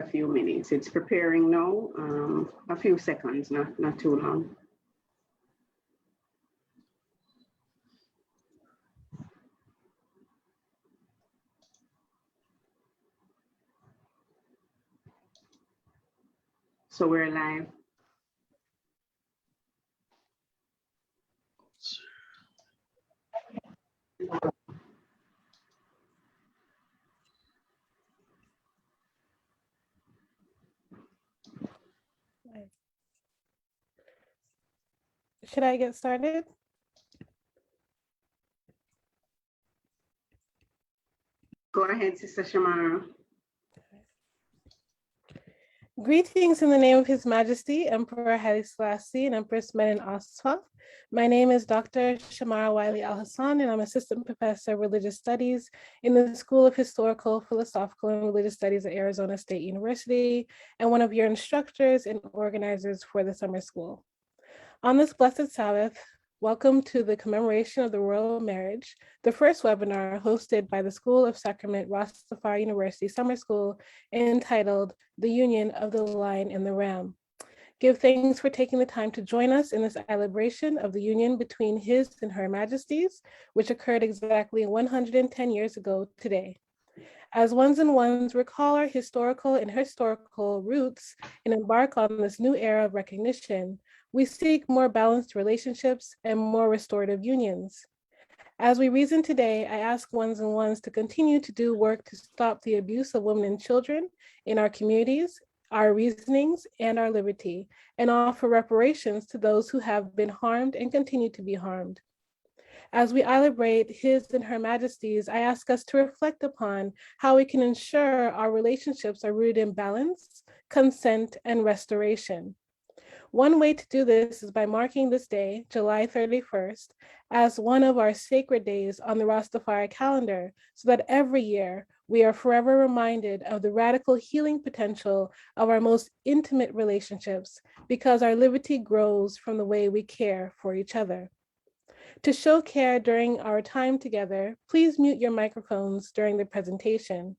a few minutes. It's preparing now, a few seconds, not too long. So we're live. Should I get started? Go ahead, Sister Shamara. Greetings in the name of His Majesty, Emperor Haile Selassie and Empress Menen Asfa. My name is Dr. Shamara Wiley Al-Hassan, and I'm Assistant Professor of Religious Studies in the School of Historical, Philosophical, and Religious Studies at Arizona State University, and one of your instructors and organizers for the summer school. On this blessed Sabbath, welcome to the commemoration of the Royal Marriage, the first webinar hosted by the School of Sacrament Rastafari University Summer School, entitled The Union of the Lion and the Ram. Give thanks for taking the time to join us in this celebration of the union between His and Her Majesties, which occurred exactly 110 years ago today. As ones and ones recall our historical and historical roots and embark on this new era of recognition, we seek more balanced relationships and more restorative unions. As we reason today, I ask ones and ones to continue to do work to stop the abuse of women and children in our communities, our reasonings, and our liberty, and offer reparations to those who have been harmed and continue to be harmed. As we celebrate His and Her Majesties, I ask us to reflect upon how we can ensure our relationships are rooted in balance, consent, and restoration. One way to do this is by marking this day, July 31st, as one of our sacred days on the Rastafari calendar, so that every year we are forever reminded of the radical healing potential of our most intimate relationships, because our liberty grows from the way we care for each other. To show care during our time together, please mute your microphones during the presentation.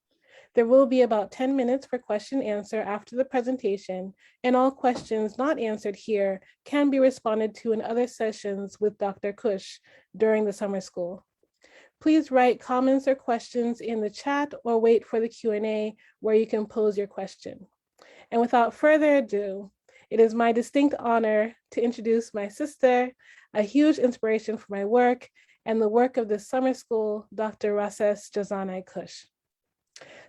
There will be about 10 minutes for question and answer after the presentation, and all questions not answered here can be responded to in other sessions with Dr. Kush during the summer school. Please write comments or questions in the chat or wait for the Q&A where you can pose your question. And without further ado, it is my distinct honor to introduce my sister, a huge inspiration for my work and the work of the summer school, Dr. Rases Jazanai Kush.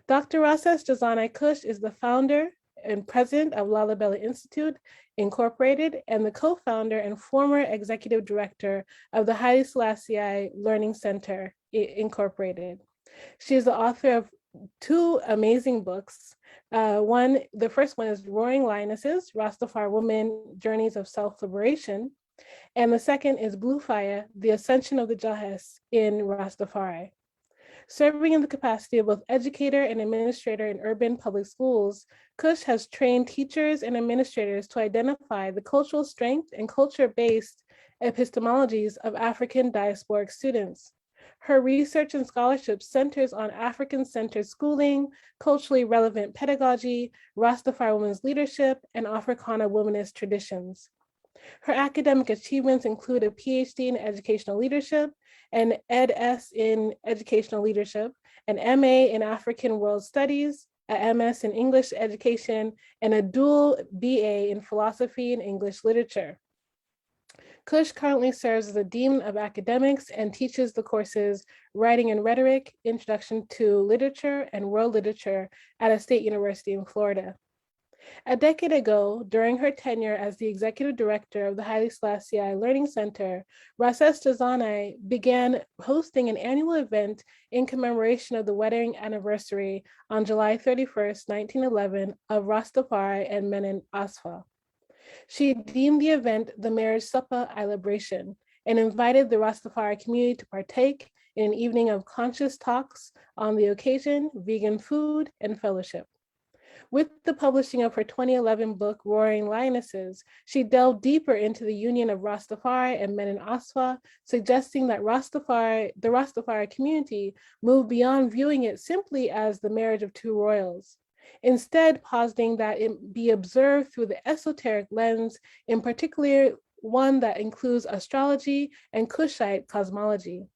Dr. Rases Jazanai Kush is the founder and president of Lalibela Institute, Incorporated, and the co-founder and former executive director of the Haile Selassie Learning Center, Incorporated. She is the author of two amazing books. The first one is Roaring Lionesses, Rastafari Women, Journeys of Self-Liberation. And the second is Blue Fire, The Ascension of the Jahes in Rastafari. Serving in the capacity of both educator and administrator in urban public schools, Kush has trained teachers and administrators to identify the cultural strength and culture-based epistemologies of African diasporic students. Her research and scholarship centers on African-centered schooling, culturally relevant pedagogy, Rastafari women's leadership, and Africana womanist traditions. Her academic achievements include a PhD in educational leadership, an Ed.S. in educational leadership, an MA in African World Studies, a MS in English education, and a dual BA in philosophy and English literature. Kush currently serves as a Dean of Academics and teaches the courses Writing and Rhetoric, Introduction to Literature, and World Literature at a state university in Florida. A decade ago, during her tenure as the executive director of the Haile Selassie Learning Center, Rases Jazanai began hosting an annual event in commemoration of the wedding anniversary on July 31st, 1911 of Rastafari and Menen Asfa. She deemed the event the marriage supper celebration and invited the Rastafari community to partake in an evening of conscious talks on the occasion, vegan food, and fellowship. With the publishing of her 2011 book, Roaring Lionesses, she delved deeper into the union of Rastafari and Menen Asfa, suggesting that the Rastafari community moved beyond viewing it simply as the marriage of two royals. instead positing that it be observed through the esoteric lens, in particular one that includes astrology and Kushite cosmology.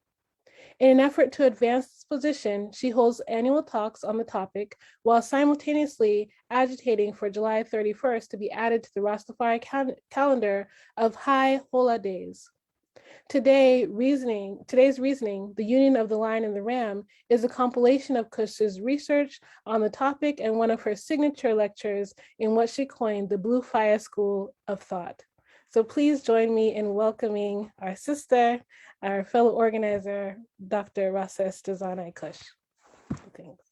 In an effort to advance this position, she holds annual talks on the topic while simultaneously agitating for July 31st to be added to the Rastafari calendar of high Hola days. Today's reasoning, The Union of the Lion and the Ram, is a compilation of Kush's research on the topic and one of her signature lectures in what she coined the Blue Fire School of Thought. So please join me in welcoming our sister, our fellow organizer, Dr. Rases Dazana Kush. Thanks.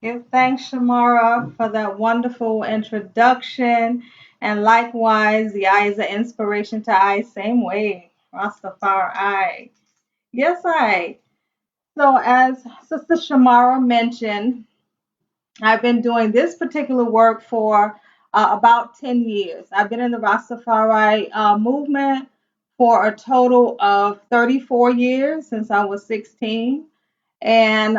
Give thanks, Shamara, for that wonderful introduction. And likewise, the eye is an inspiration to I, same way. Rastafari. Yes, I. So, as Sister Shamara mentioned, I've been doing this particular work for about 10 years. I've been in the Rastafari movement for a total of 34 years since I was 16. And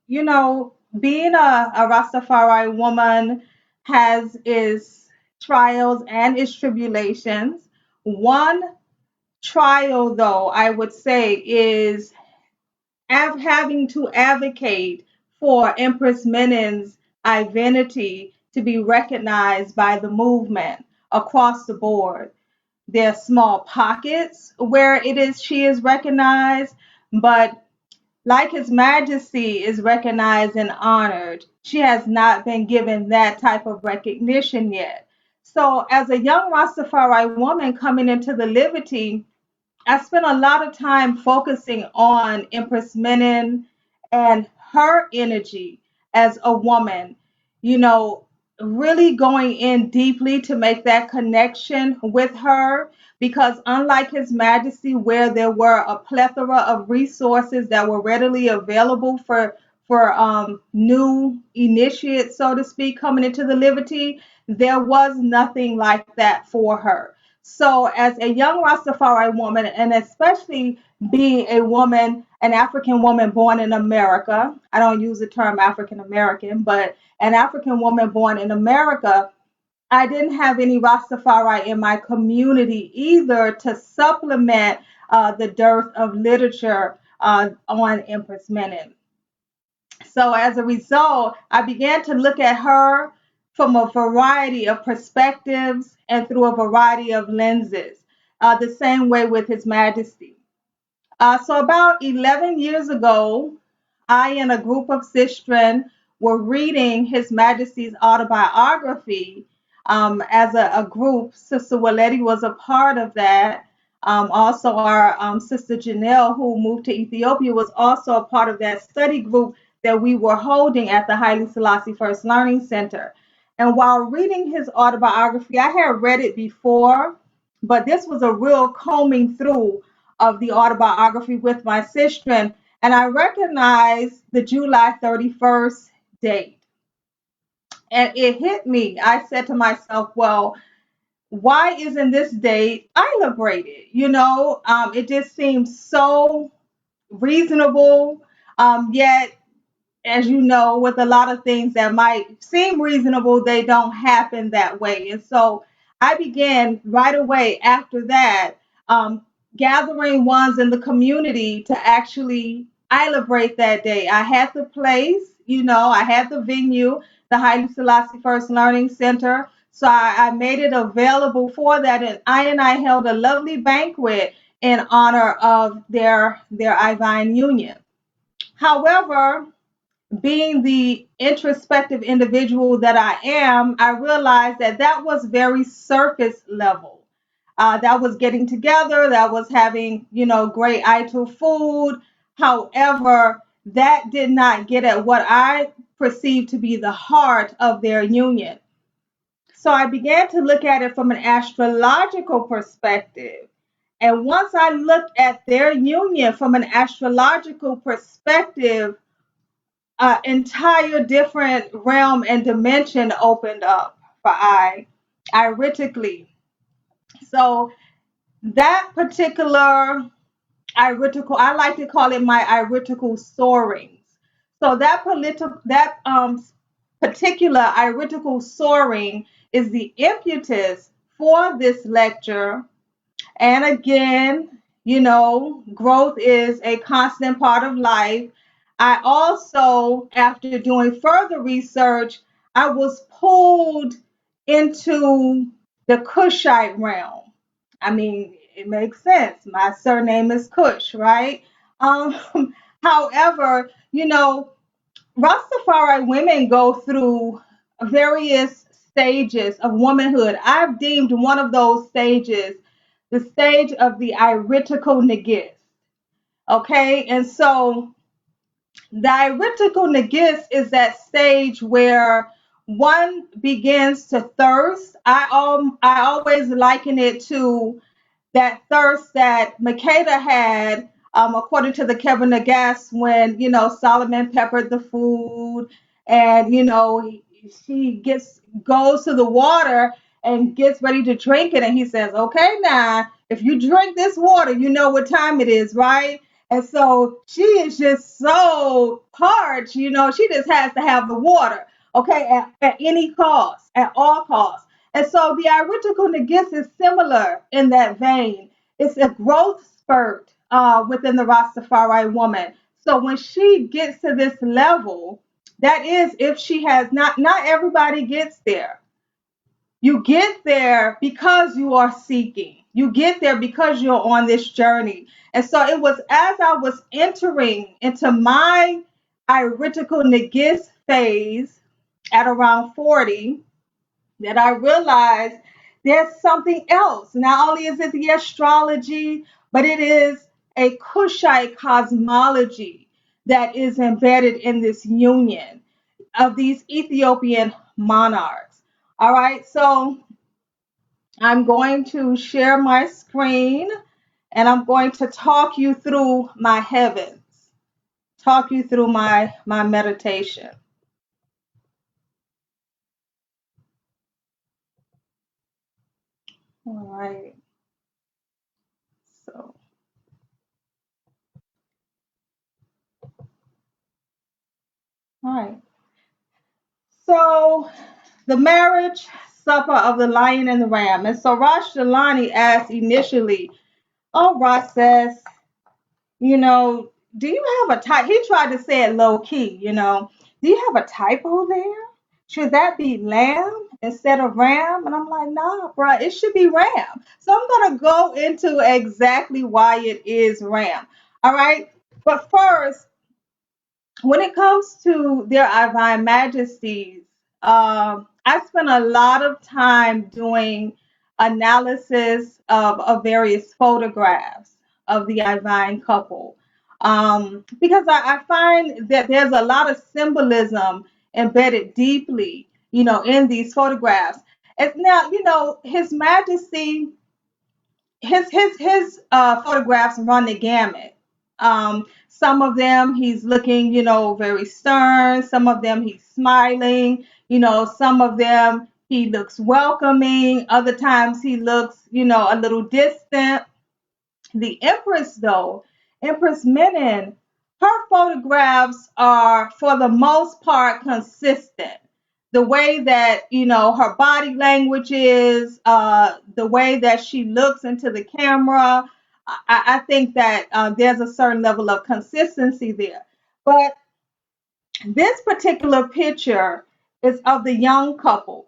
you know, being a Rastafari woman has its trials and its tribulations. One trial, though, I would say, is having to advocate for Empress Menin's identity to be recognized by the movement across the board. There are small pockets where she is recognized, but like His Majesty is recognized and honored, she has not been given that type of recognition yet. So, as a young Rastafari woman coming into the Liberty, I spent a lot of time focusing on Empress Menen and her energy as a woman, you know, really going in deeply to make that connection with her. Because unlike His Majesty, where there were a plethora of resources that were readily available for new initiates, so to speak, coming into the Liberty, there was nothing like that for her. So, as a young Rastafari woman, and especially being a woman, an African woman born in America, I don't use the term African American, but an African woman born in America, I didn't have any Rastafari in my community either to supplement the dearth of literature on Empress Menen. So as a result, I began to look at her from a variety of perspectives and through a variety of lenses, the same way with His Majesty. So about 11 years ago, I and a group of sistren were reading His Majesty's autobiography as a group. Sister Waledi was a part of that. Also, our Sister Janelle, who moved to Ethiopia, was also a part of that study group that we were holding at the Haile Selassie First Learning Center. And while reading his autobiography, I had read it before, but this was a real combing through of the autobiography with my sister, and I recognized the July 31st date. And it hit me. I said to myself, well, why isn't this date celebrated? It just seems so reasonable, yet as you know, with a lot of things that might seem reasonable, they don't happen that way. And so I began right away after that, gathering ones in the community to actually celebrate that day. I had the place, I had the venue, the Haile Selassie First Learning Center. So I made it available for that. And I held a lovely banquet in honor of their Ivine Union. However, being the introspective individual that I am, I realized that was very surface level. That was getting together, that was having, great Ito food. However, that did not get at what I perceived to be the heart of their union. So I began to look at it from an astrological perspective. And once I looked at their union from an astrological perspective, entire different realm and dimension opened up for I, iritically. So that particular iritical, I like to call it my iritical soarings. So that particular iridical soaring is the impetus for this lecture. And again, growth is a constant part of life. I also, after doing further research, I was pulled into the Kushite realm. I mean, it makes sense. My surname is Kush, right? However, Rastafari women go through various stages of womanhood. I've deemed one of those stages the stage of the iridical negis. Okay, and so the iridical negis is that stage where one begins to thirst. I always liken it to that thirst that Makeda had, according to the Kevin Nagas, when Solomon peppered the food, and she goes to the water and gets ready to drink it, and he says, "Okay, now if you drink this water, you know what time it is, right?" And so she is just so parched, she just has to have the water, okay, at any cost, at all costs. And so the iridical negis is similar in that vein. It's a growth spurt within the Rastafari woman. So when she gets to this level, that is, if she has not everybody gets there. You get there because you are seeking. You get there because you're on this journey. And so it was as I was entering into my iridical negis phase at around 40 that I realized there's something else. Not only is it the astrology, but it is a Kushite cosmology that is embedded in this union of these Ethiopian monarchs. All right, so I'm going to share my screen and I'm going to talk you through my heavens, talk you through my meditation. All right. So, all right. So, the marriage supper of the lion and the ram. And so Rosh Delani asked initially, "Oh, Ross says, do you have a type?" He tried to say it low key, "Do you have a typo there? Should that be lamb instead of ram?" And I'm like, "Nah, bruh, it should be ram." So I'm going to go into exactly why it is ram. All right. But first, when it comes to their divine majesties, I spent a lot of time doing analysis of various photographs of the divine couple, because I find that there's a lot of symbolism embedded deeply, in these photographs. And now, His Majesty, his photographs run the gamut. Some of them he's looking, very stern. Some of them he's smiling. Some of them he looks welcoming. Other times he looks, a little distant. The Empress, though, Empress Menen, her photographs are for the most part consistent. The way that, her body language is, the way that she looks into the camera, I think that there's a certain level of consistency there. But this particular picture is of the young couple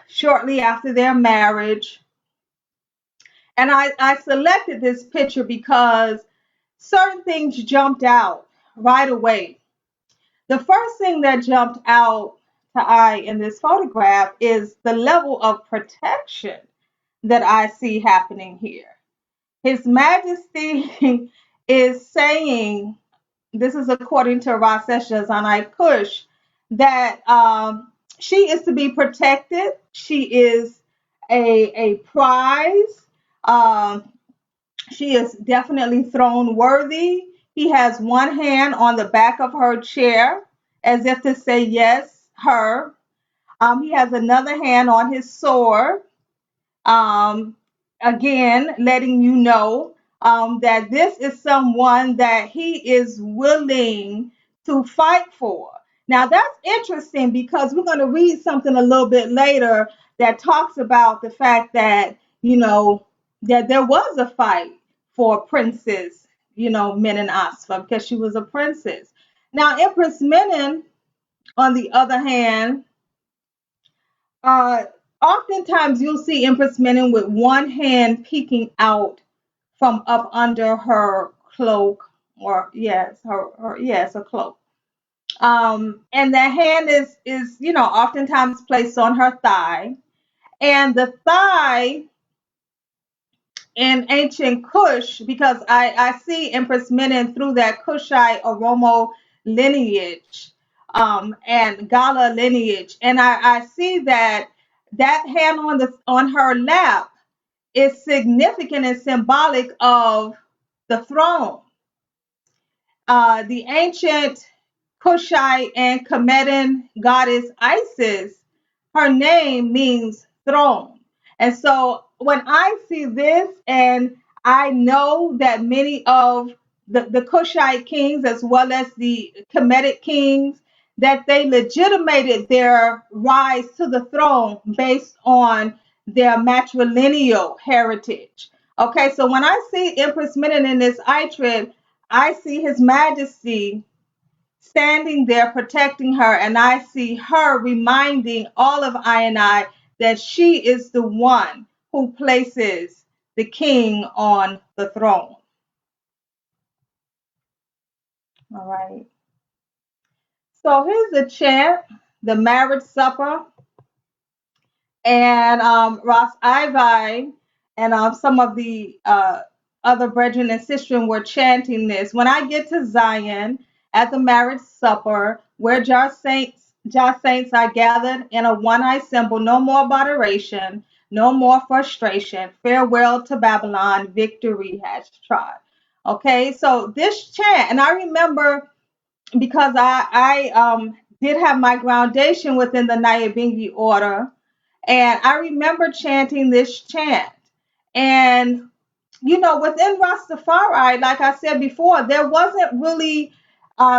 shortly after their marriage. And I selected this picture because certain things jumped out right away. The first thing that jumped out to eye in this photograph is the level of protection that I see happening here. His Majesty is saying, this is according to Rasesh Zanai Kush, that she is to be protected. She is a prize. Um, she is definitely throne worthy. He has one hand on the back of her chair as if to say, yes, her. He has another hand on his sword, um, again, letting you know that this is someone that he is willing to fight for. Now that's interesting because we're going to read something a little bit later that talks about the fact that, that there was a fight for Princess, Menen Asfa, because she was a princess. Now, Empress Menen, on the other hand, uh, oftentimes you'll see Empress Menen with one hand peeking out from up under her cloak, or yes, a cloak. And the hand is oftentimes placed on her thigh, and the thigh in ancient Kush, because I see Empress Menen through that Kushite Oromo lineage, and Gala lineage, and I see that hand on her lap is significant and symbolic of the throne. The ancient Kushite and Kemetan goddess Isis, her name means throne. And so when I see this, and I know that many of the Kushite kings, as well as the Kemetic kings, that they legitimated their rise to the throne based on their matrilineal heritage. Okay, so when I see Empress Menen in this Itrid, I see His Majesty standing there protecting her, and I see her reminding all of I and I that she is the one who places the king on the throne. All right. So here's a chant, the marriage supper, and Ross Ivy and some of the other brethren and sisters were chanting this. When I get to Zion at the marriage supper, where Jah saints are gathered in a one-eye symbol, no more moderation, no more frustration. Farewell to Babylon, victory has trod. Okay, so this chant, and I remember because I did have my groundation within the Nyahbinghi order, and I remember chanting this chant. And, within Rastafari, like I said before, there wasn't really,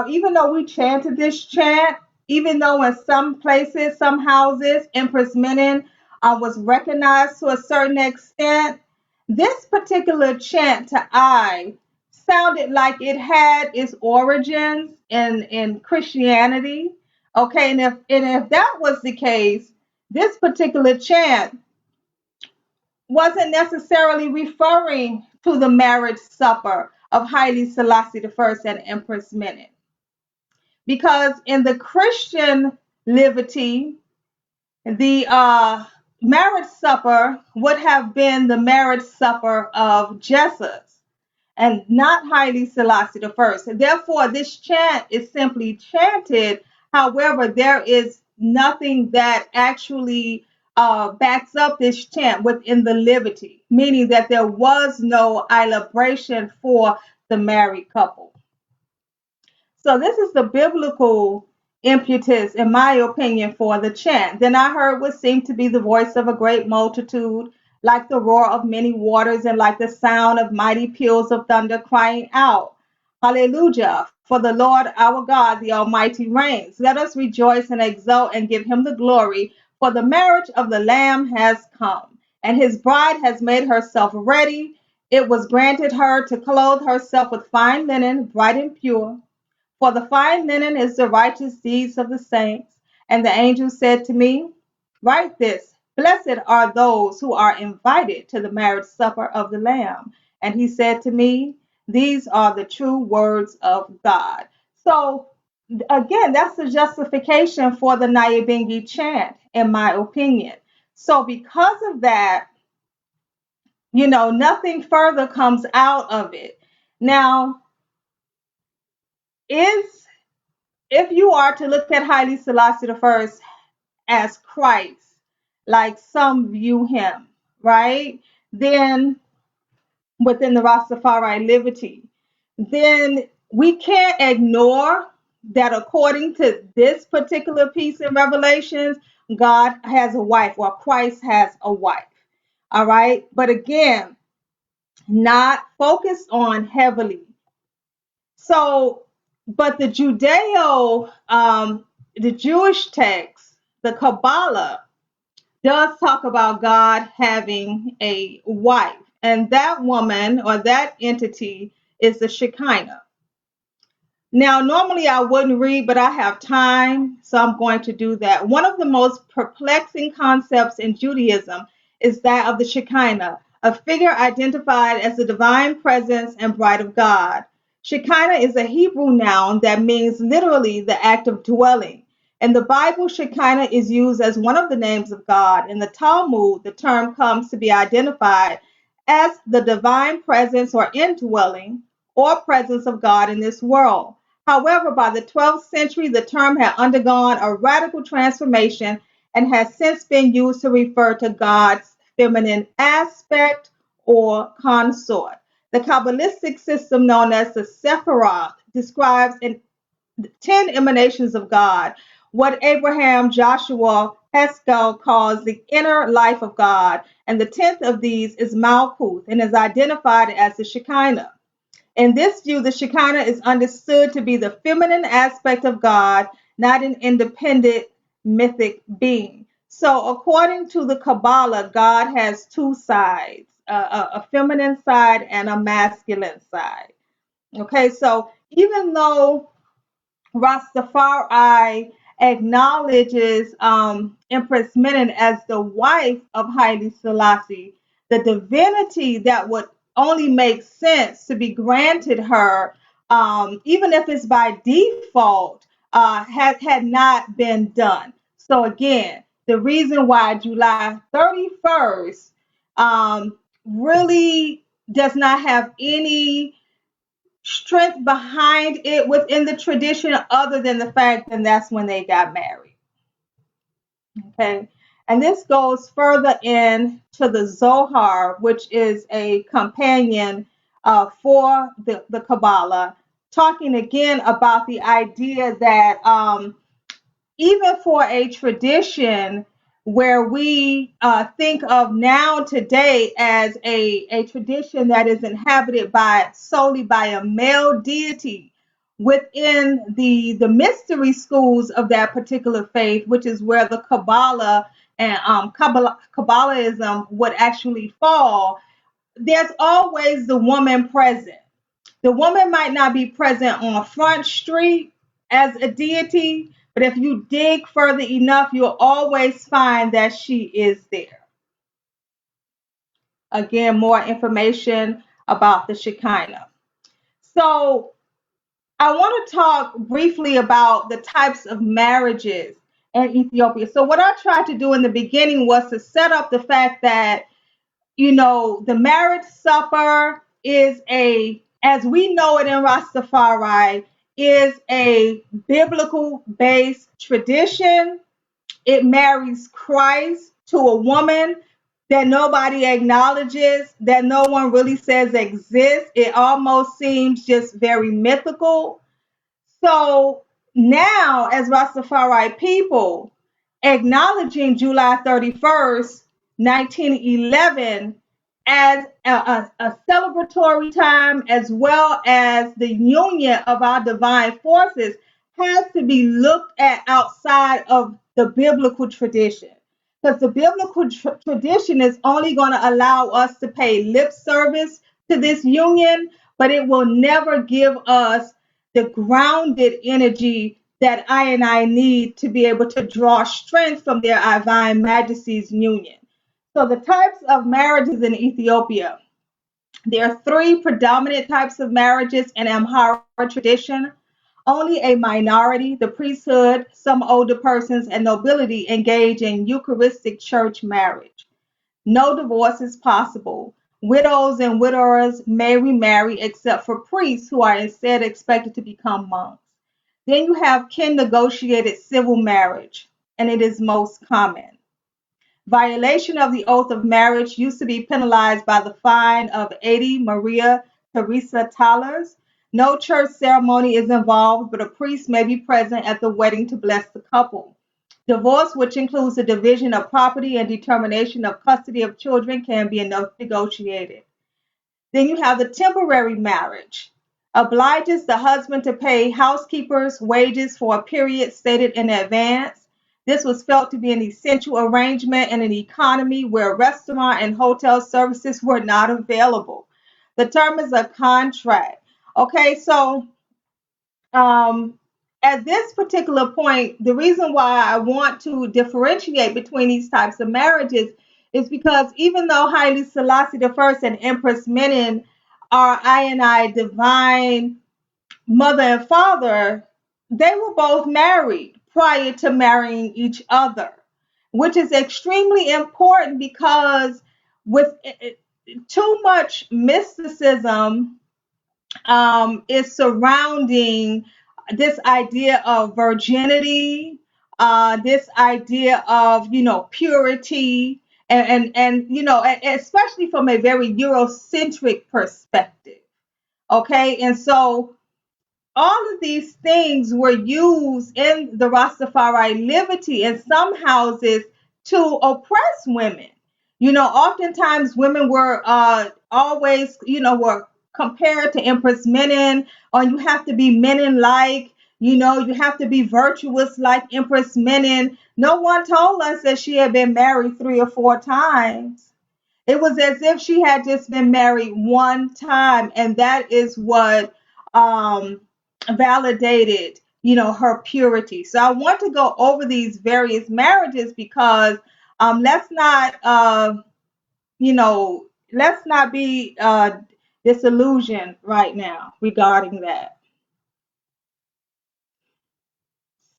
even though we chanted this chant, even though in some places, some houses, Empress Menen was recognized to a certain extent, this particular chant to I sounded like it had its origins in Christianity. Okay, and if that was the case, this particular chant wasn't necessarily referring to the marriage supper of Haile Selassie I and Empress Menen. Because in the Christian liberty, the marriage supper would have been the marriage supper of Jesus and not Haile Selassie I. Therefore, this chant is simply chanted. However, there is nothing that actually backs up this chant within the liberty, meaning that there was no celebration for the married couple. So this is the biblical impetus, in my opinion, for the chant. Then I heard what seemed to be the voice of a great multitude, like the roar of many waters and like the sound of mighty peals of thunder, crying out, Hallelujah, for the Lord our God, the Almighty reigns. Let us rejoice and exult and give him the glory, for the marriage of the Lamb has come, and his bride has made herself ready. It was granted her to clothe herself with fine linen, bright and pure, for the fine linen is the righteous deeds of the saints. And the angel said to me, Write this, blessed are those who are invited to the marriage supper of the Lamb. And he said to me, These are the true words of God. So again, that's the justification for the Nyahbinghi chant, in my opinion. So because of that, nothing further comes out of it. Now, if you are to look at Haile Selassie I as Christ, like some view him, right? Then within the Rastafari liberty, then we can't ignore that according to this particular piece in Revelations, God has a wife, or Christ has a wife. All right. But again, not focused on heavily. So, but the Judeo the Jewish text, the Kabbalah, does talk about God having a wife, and that woman or that entity is the Shekinah. Now, normally I wouldn't read, but I have time, so I'm going to do that. One of the most perplexing concepts in Judaism is that of the Shekinah, a figure identified as the divine presence and bride of God. Shekinah is a Hebrew noun that means literally the act of dwelling. In the Bible, Shekinah is used as one of the names of God. In the Talmud, the term comes to be identified as the divine presence or indwelling or presence of God in this world. However, by the 12th century, the term had undergone a radical transformation and has since been used to refer to God's feminine aspect or consort. The Kabbalistic system known as the Sephiroth describes 10 emanations of God, what Abraham Joshua Haskell calls the inner life of God, and the 10th of these is Malkuth and is identified as the Shekinah. In this view, the Shekinah is understood to be the feminine aspect of God, not an independent mythic being. So, according to the Kabbalah, God has two sides, a feminine side and a masculine side. Okay, so even though Rastafari acknowledges Empress Menen as the wife of Haile Selassie, the divinity that would only make sense to be granted her, even if it's by default, had not been done. So again, the reason why July 31st really does not have any strength behind it within the tradition other than the fact that that's when they got married. Okay, and this goes further into the Zohar, which is a companion for the Kabbalah, talking again about the idea that even for a tradition where we think of now today as a tradition that is inhabited solely by a male deity within the mystery schools of that particular faith, which is where the Kabbalah and Kabbalahism would actually fall, there's always the woman present. The woman might not be present on Front Street as a deity, but if you dig further enough, you'll always find that she is there. Again, more information about the Shekinah. So I want to talk briefly about the types of marriages in Ethiopia. So what I tried to do in the beginning was to set up the fact that, the marriage supper is as we know it in Rastafari, is a biblical based tradition. It marries Christ to a woman that nobody acknowledges, that no one really says exists. It almost seems just very mythical. So now, as Rastafari people, acknowledging July 31st, 1911, as a celebratory time, as well as the union of our divine forces, has to be looked at outside of the biblical tradition. Because the biblical tradition is only going to allow us to pay lip service to this union, but it will never give us the grounded energy that I need to be able to draw strength from their divine majesty's union. So the types of marriages in Ethiopia, there are three predominant types of marriages in Amhara tradition. Only a minority, the priesthood, some older persons, and nobility engage in Eucharistic church marriage. No divorce is possible. Widows and widowers may remarry except for priests who are instead expected to become monks. Then you have kin-negotiated civil marriage, and it is most common. Violation of the oath of marriage used to be penalized by the fine of 80 Maria Teresa thalers. No church ceremony is involved, but a priest may be present at the wedding to bless the couple. Divorce, which includes the division of property and determination of custody of children, can be negotiated. Then you have the temporary marriage. obliges the husband to pay housekeepers' wages for a period stated in advance. This was felt to be an essential arrangement in an economy where restaurant and hotel services were not available. The term is a contract. Okay, so um, at this particular point, the reason why I want to differentiate between these types of marriages is because even though Haile Selassie I and Empress Menen are I divine mother and father, they were both married prior to marrying each other, which is extremely important because with too much mysticism is surrounding this idea of virginity, this idea of purity, and especially from a very Eurocentric perspective. Okay, and so all of these things were used in the Rastafari liberty in some houses to oppress women. Oftentimes women were always, were compared to Empress Menen, or you have to be Menen like, you have to be virtuous like Empress Menen. No one told us that she had been married 3 or 4 times. It was as if she had just been married one time, and that is what um, validated, her purity. So I want to go over these various marriages because let's not, let's not be disillusioned right now regarding that.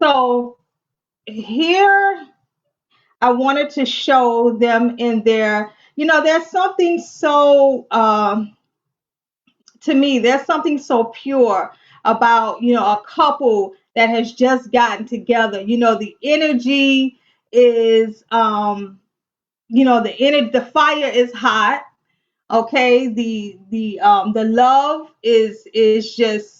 So here I wanted to show them in their, there's something so to me, there's something so pure about, a couple that has just gotten together. The energy is, the fire is hot. Okay. The love is just,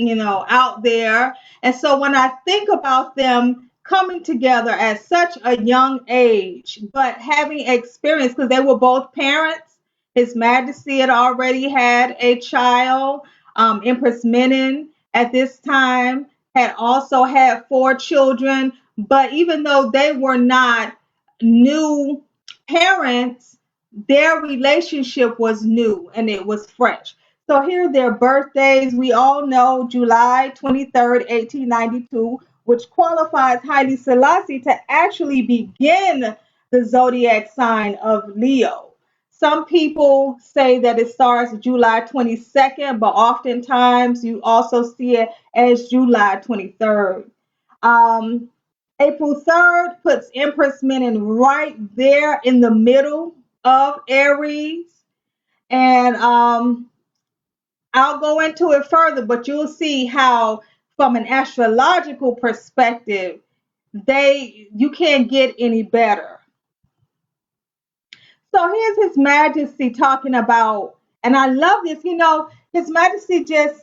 out there. And so when I think about them coming together at such a young age, but having experience, because they were both parents, His Majesty had already had a child. Empress Menen at this time had also had 4 children. But even though they were not new parents, their relationship was new and it was fresh. So here are their birthdays. We all know July 23rd, 1892, which qualifies Haile Selassie to actually begin the zodiac sign of Leo. Some people say that it starts July 22nd, but oftentimes you also see it as July 23rd. Um, April 3rd puts Empress Menen right there in the middle of Aries. And I'll go into it further, but you'll see how, from an astrological perspective, you can't get any better. So here's His Majesty talking about, and I love this, His Majesty just,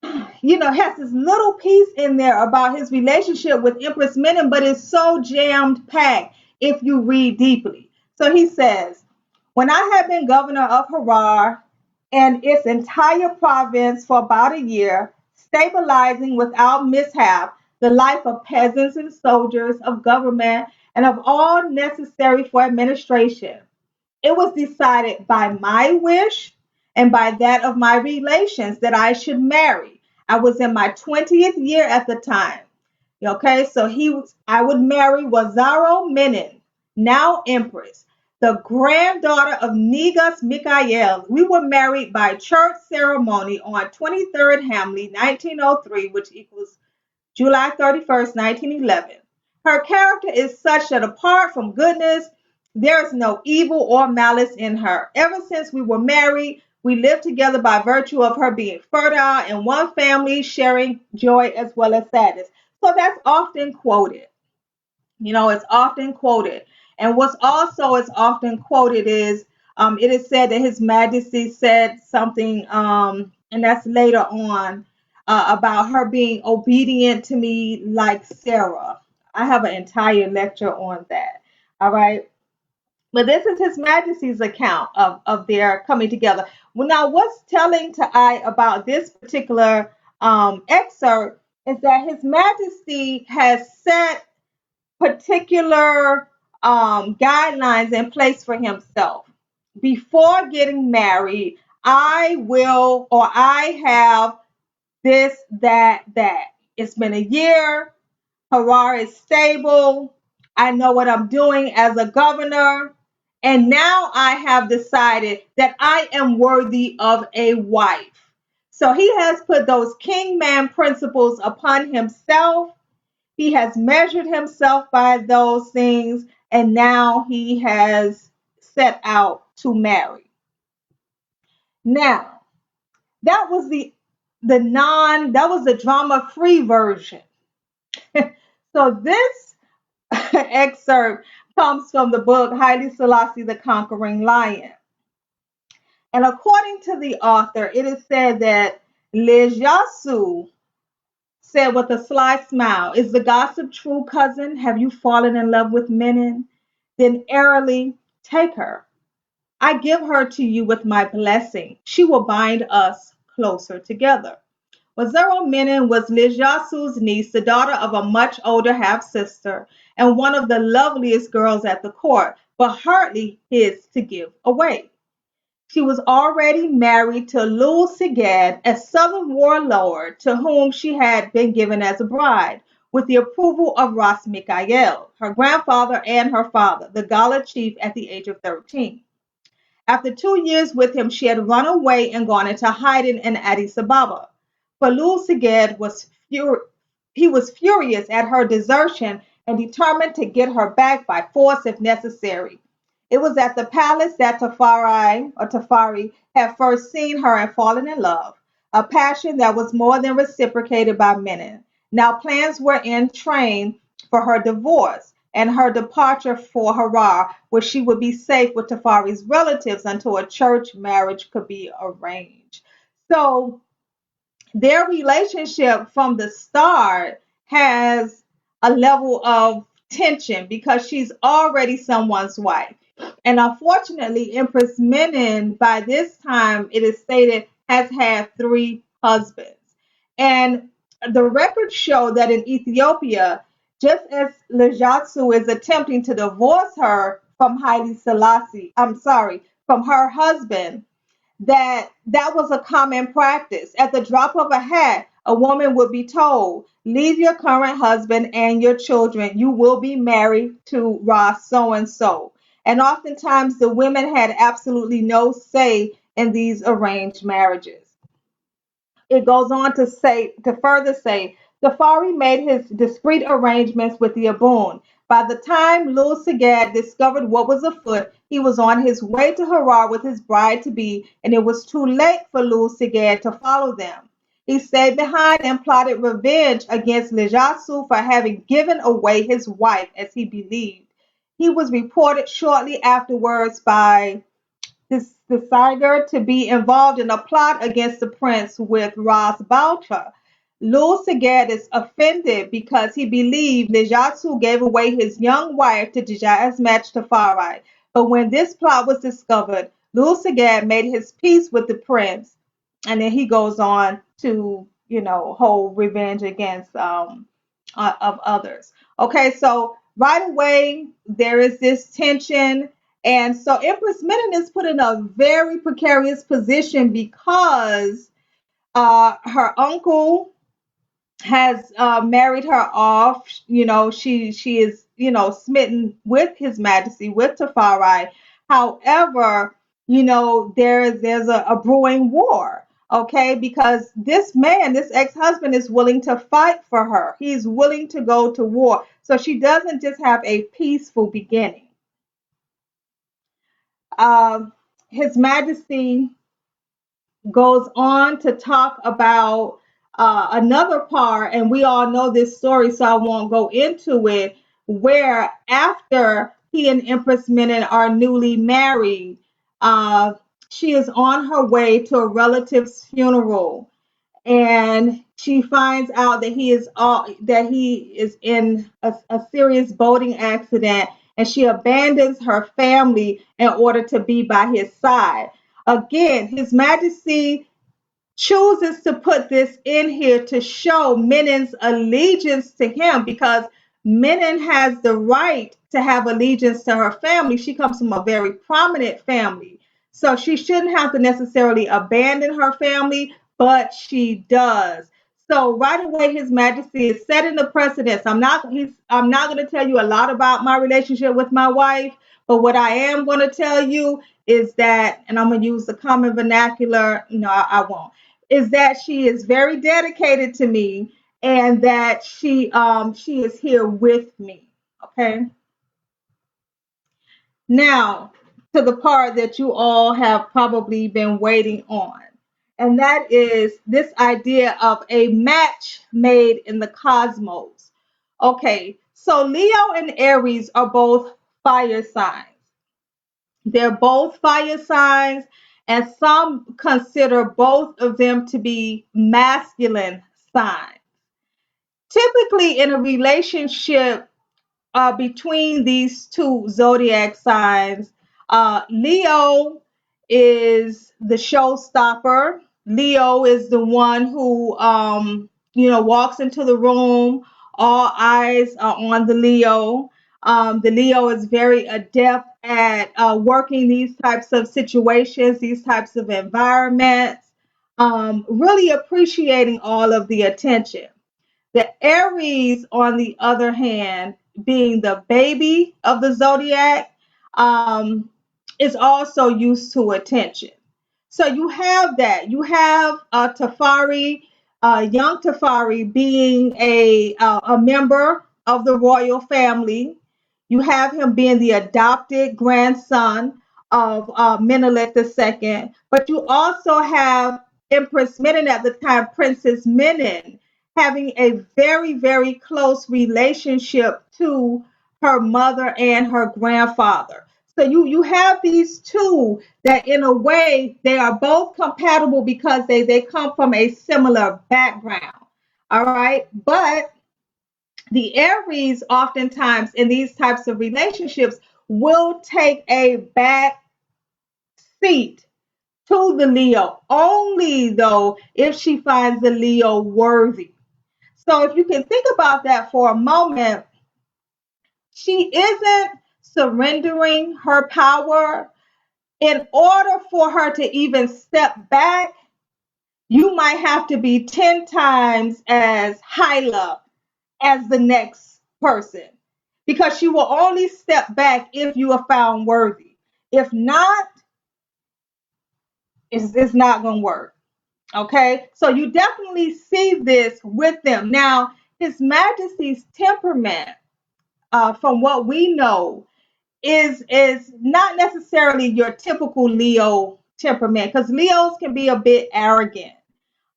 has this little piece in there about his relationship with Empress Menen, but it's so jammed packed if you read deeply. So he says, when I had been governor of Harar and its entire province for about a year, stabilizing without mishap the life of peasants and soldiers, of government, and of all necessary for administration, it was decided by my wish and by that of my relations that I should marry. I was in my 20th year at the time. Okay, so I would marry Wazaro Menen, now Empress, the granddaughter of Negus Mikael. We were married by church ceremony on 23rd Hamley, 1903, which equals July 31st, 1911. Her character is such that apart from goodness, there is no evil or malice in her. Ever since we were married, we lived together by virtue of her being fertile in one family, sharing joy as well as sadness. So that's often quoted. It's often quoted. And what's also is often quoted is it is said that His Majesty said something, and that's later on, about her being obedient to me like Sarah. I have an entire lecture on that. All right. But this is His Majesty's account of their coming together. Well, now, what's telling to I about this particular excerpt is that His Majesty has set particular guidelines in place for himself. Before getting married, I will, or I have this, that, that. It's been a year. Harar is stable. I know what I'm doing as a governor. And now I have decided that I am worthy of a wife. So he has put those king man principles upon himself. He has measured himself by those things. And now he has set out to marry. Now, that was the drama free version. So this excerpt comes from the book Haile Selassie, the Conquering Lion. And according to the author, it is said that Lejasu said with a sly smile, "Is the gossip true, cousin? Have you fallen in love with Menon? Then airily take her. I give her to you with my blessing. She will bind us closer together." Waziri Menon was Lijasu's niece, the daughter of a much older half-sister, and one of the loveliest girls at the court, but hardly his to give away. She was already married to Lul Siged, a southern warlord to whom she had been given as a bride, with the approval of Ras Mikael, her grandfather and her father, the Gala chief at the age of 13. After 2 years with him, she had run away and gone into hiding in Addis Ababa. Falul Siged he was furious at her desertion and determined to get her back by force if necessary. It was at the palace that Tafari had first seen her and fallen in love, a passion that was more than reciprocated by Menon. Now plans were in train for her divorce and her departure for Harar, where she would be safe with Tafari's relatives until a church marriage could be arranged. So their relationship from the start has a level of tension because she's already someone's wife. And unfortunately, Empress Menon, by this time, it is stated, has had 3 husbands. And the records show that in Ethiopia, just as Lejatsu is attempting to divorce her from Haile Selassie, from her husband, that was a common practice. At the drop of a hat, a woman would be told, "Leave your current husband and your children. You will be married to Ross so and so." And oftentimes the women had absolutely no say in these arranged marriages. It goes on to further say, Tafari made his discreet arrangements with the Abun. By the time Lul Siged discovered what was afoot, he was on his way to Harar with his bride-to-be, and it was too late for Lul Siged to follow them. He stayed behind and plotted revenge against Lejasu for having given away his wife, as he believed. He was reported shortly afterwards by the Siger to be involved in a plot against the prince with Ras Balcha. Lul Siged is offended because he believed Lejatsu gave away his young wife to Djazmach Tafari. But when this plot was discovered, Lul Siged made his peace with the prince, and then he goes on to, hold revenge against of others. Okay, so right away there is this tension. And so Empress Menon is put in a very precarious position because her uncle has married her off. She is smitten with His Majesty, with Tafari. However, there's a brewing war. Okay, because this ex-husband is willing to fight for her. He's willing to go to war. So she doesn't just have a peaceful beginning. His Majesty goes on to talk about another part, and we all know this story, so I won't go into it, where after he and Empress Menon are newly married, she is on her way to a relative's funeral, and she finds out that he is in a serious boating accident, and she abandons her family in order to be by his side. Again, His Majesty chooses to put this in here to show Menen's allegiance to him, because Menen has the right to have allegiance to her family. She comes from a very prominent family. So she shouldn't have to necessarily abandon her family, but she does. So right away, His Majesty is setting the precedence. I'm not going to tell you a lot about my relationship with my wife, but what I am going to tell you is that, and I'm going to use the common vernacular, no, I won't, is that she is very dedicated to me, and that she is here with me. Okay. Now, to the part that you all have probably been waiting on, and that is this idea of a match made in the cosmos. Okay, so Leo and Aries are both fire signs. They're both fire signs, and some consider both of them to be masculine signs. Typically, in a relationship, between these two zodiac signs, Leo is the showstopper. Leo is the one who, walks into the room. All eyes are on the Leo. The Leo is very adept at working these types of situations, these types of environments, really appreciating all of the attention. The Aries, on the other hand, being the baby of the zodiac, is also used to attention. So you have that. You have Tafari, young Tafari, being a member of the royal family. You have him being the adopted grandson of Menelik II. But you also have Empress Menen at the time, Princess Menen, having a very, very close relationship to her mother and her grandfather. So you have these two that in a way they are both compatible because they come from a similar background. All right. But the Aries oftentimes in these types of relationships will take a back seat to the Leo, only though if she finds the Leo worthy. So if you can think about that for a moment, she isn't surrendering her power. In order for her to even step back, you might have to be 10 times as high love as the next person, because she will only step back if you are found worthy. If not, it's not going to work. Okay, so you definitely see this with them. Now, His Majesty's temperament, from what we know, is not necessarily your typical Leo temperament, because Leos can be a bit arrogant.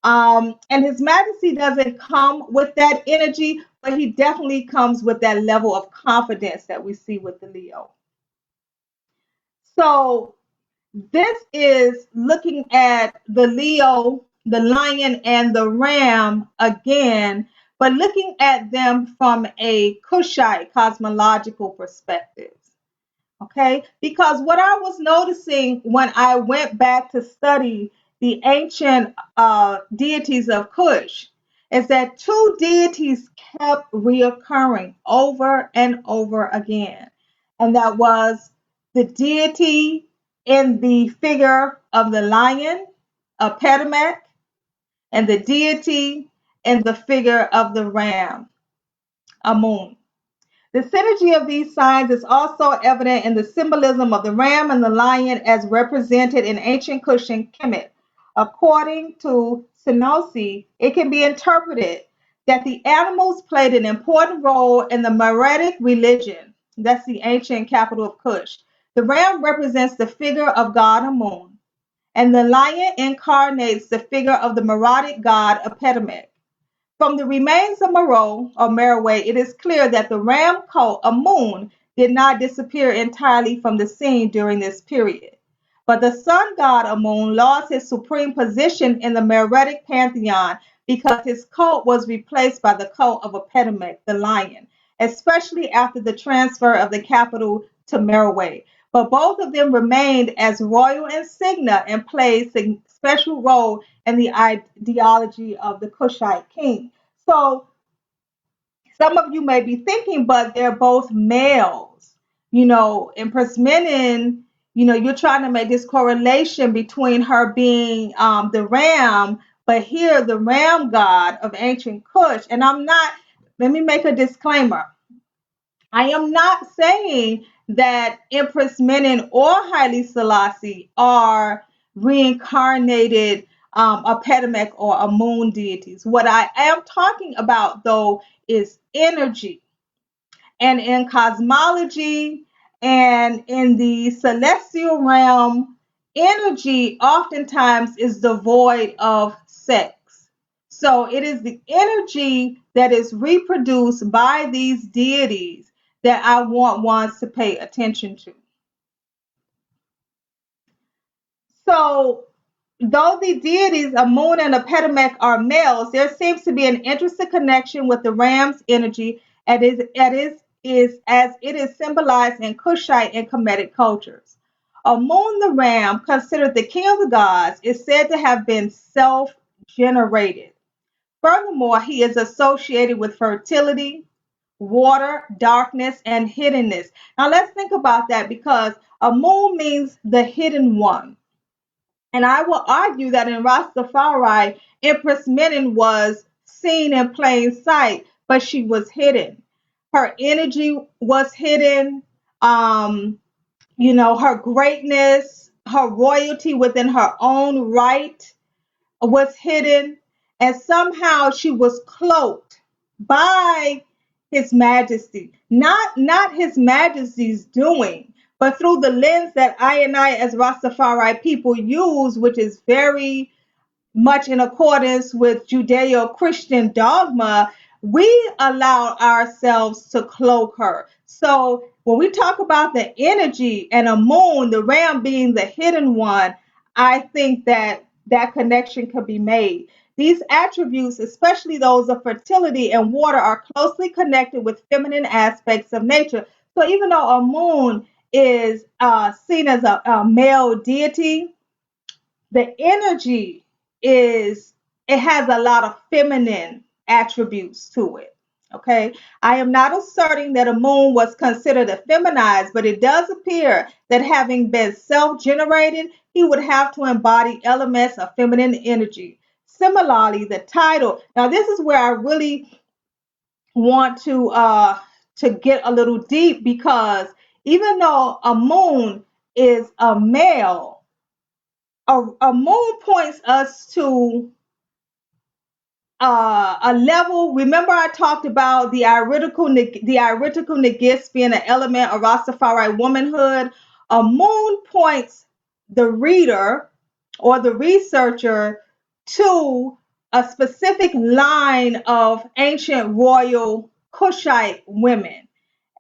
And His Majesty doesn't come with that energy, but he definitely comes with that level of confidence that we see with the Leo. So this is looking at the Leo, the lion, and the ram again, but looking at them from a Kushite cosmological perspective. Okay, because what I was noticing when I went back to study the ancient deities of Kush is that two deities kept reoccurring over and over again. And that was the deity in the figure of the lion, Apedemek, and the deity in the figure of the ram, Amun. The synergy of these signs is also evident in the symbolism of the ram and the lion as represented in ancient Kush and Kemet. According to Senosi, it can be interpreted that the animals played an important role in the Meretic religion. That's the ancient capital of Kush. The ram represents the figure of God Amun, and the lion incarnates the figure of the Meroitic god Apedemek. From the remains of Meroe or Meroe, it is clear that the ram cult Amun did not disappear entirely from the scene during this period. But the sun god Amun lost his supreme position in the Meroitic pantheon because his cult was replaced by the cult of Apedemek, the lion. especially after the transfer of the capital to Merowe. But both of them remained as royal insignia and played a special role in the ideology of the Kushite king. So some of you may be thinking, but they're both males. Empress Menen, you're trying to make this correlation between her being the ram, but here the ram god of ancient Kush. And let me make a disclaimer. I am not saying that Empress Menen or Haile Selassie are reincarnated Apetamek or Amun deities. What I am talking about, though, is energy. And in cosmology and in the celestial realm, energy oftentimes is devoid of sex. So it is the energy that is reproduced by these deities that I want ones to pay attention to. So though the deities Amun and Apetamek are males, there seems to be an interesting connection with the ram's energy as it is symbolized in Kushite and Kemetic cultures. Amun the ram, considered the king of the gods, is said to have been self-generated. Furthermore, he is associated with fertility, water, darkness, and hiddenness. Now let's think about that, because Amun means the hidden one. And I will argue that in Rastafari, Empress Menen was seen in plain sight, but she was hidden. Her energy was hidden. Her greatness, her royalty within her own right was hidden. And somehow she was cloaked by His Majesty. Not His Majesty's doing, but through the lens that I and I as Rastafari people use, which is very much in accordance with Judeo-Christian dogma, we allow ourselves to cloak her. So when we talk about the energy and Amun, the ram being the hidden one, I think that that connection could be made. These attributes, especially those of fertility and water, are closely connected with feminine aspects of nature. So even though Amun is seen as a male deity, the energy it has a lot of feminine attributes to it. Okay, I am not asserting that Amun was considered effeminized, but it does appear that having been self-generated, he would have to embody elements of feminine energy. Similarly, the title. Now, this is where I really want to get a little deep, because even though Amun is a male, Amun points us to a level. Remember, I talked about the iritical negis being an element of Rastafari womanhood. Amun points the reader or the researcher to a specific line of ancient royal Kushite women.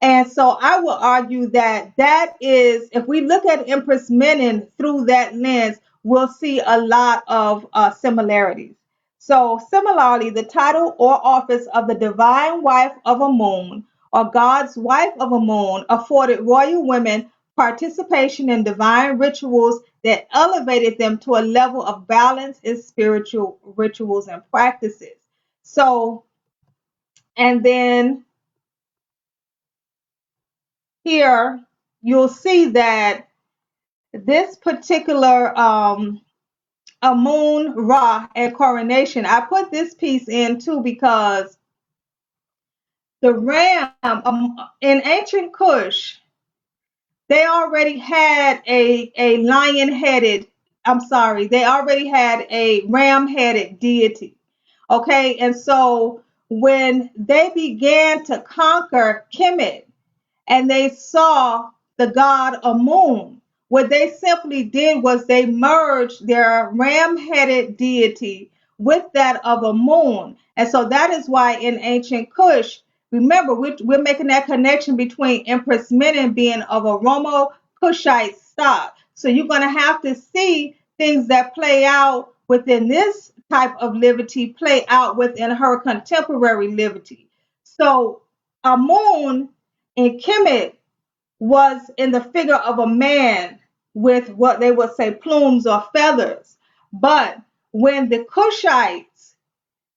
And so I will argue that is, if we look at Empress Menen through that lens, we'll see a lot of similarities. So similarly, the title or office of the divine wife of Amun, or God's wife of Amun, afforded royal women participation in divine rituals that elevated them to a level of balance in spiritual rituals and practices. So, and then here you'll see that this particular Amun Ra and coronation, I put this piece in too because the ram in ancient Kush, they already had a lion-headed, they already had a ram-headed deity. Okay, and so when they began to conquer Kemet, and they saw the god Amun, what they simply did was they merged their ram-headed deity with that of Amun. And so that is why in ancient Kush, remember, we're making that connection between Empress Menen being of a Romo Kushite stock. So you're going to have to see things that play out within this type of liberty play out within her contemporary liberty. So Amun in Kemet was in the figure of a man with what they would say plumes or feathers. But when the Cushites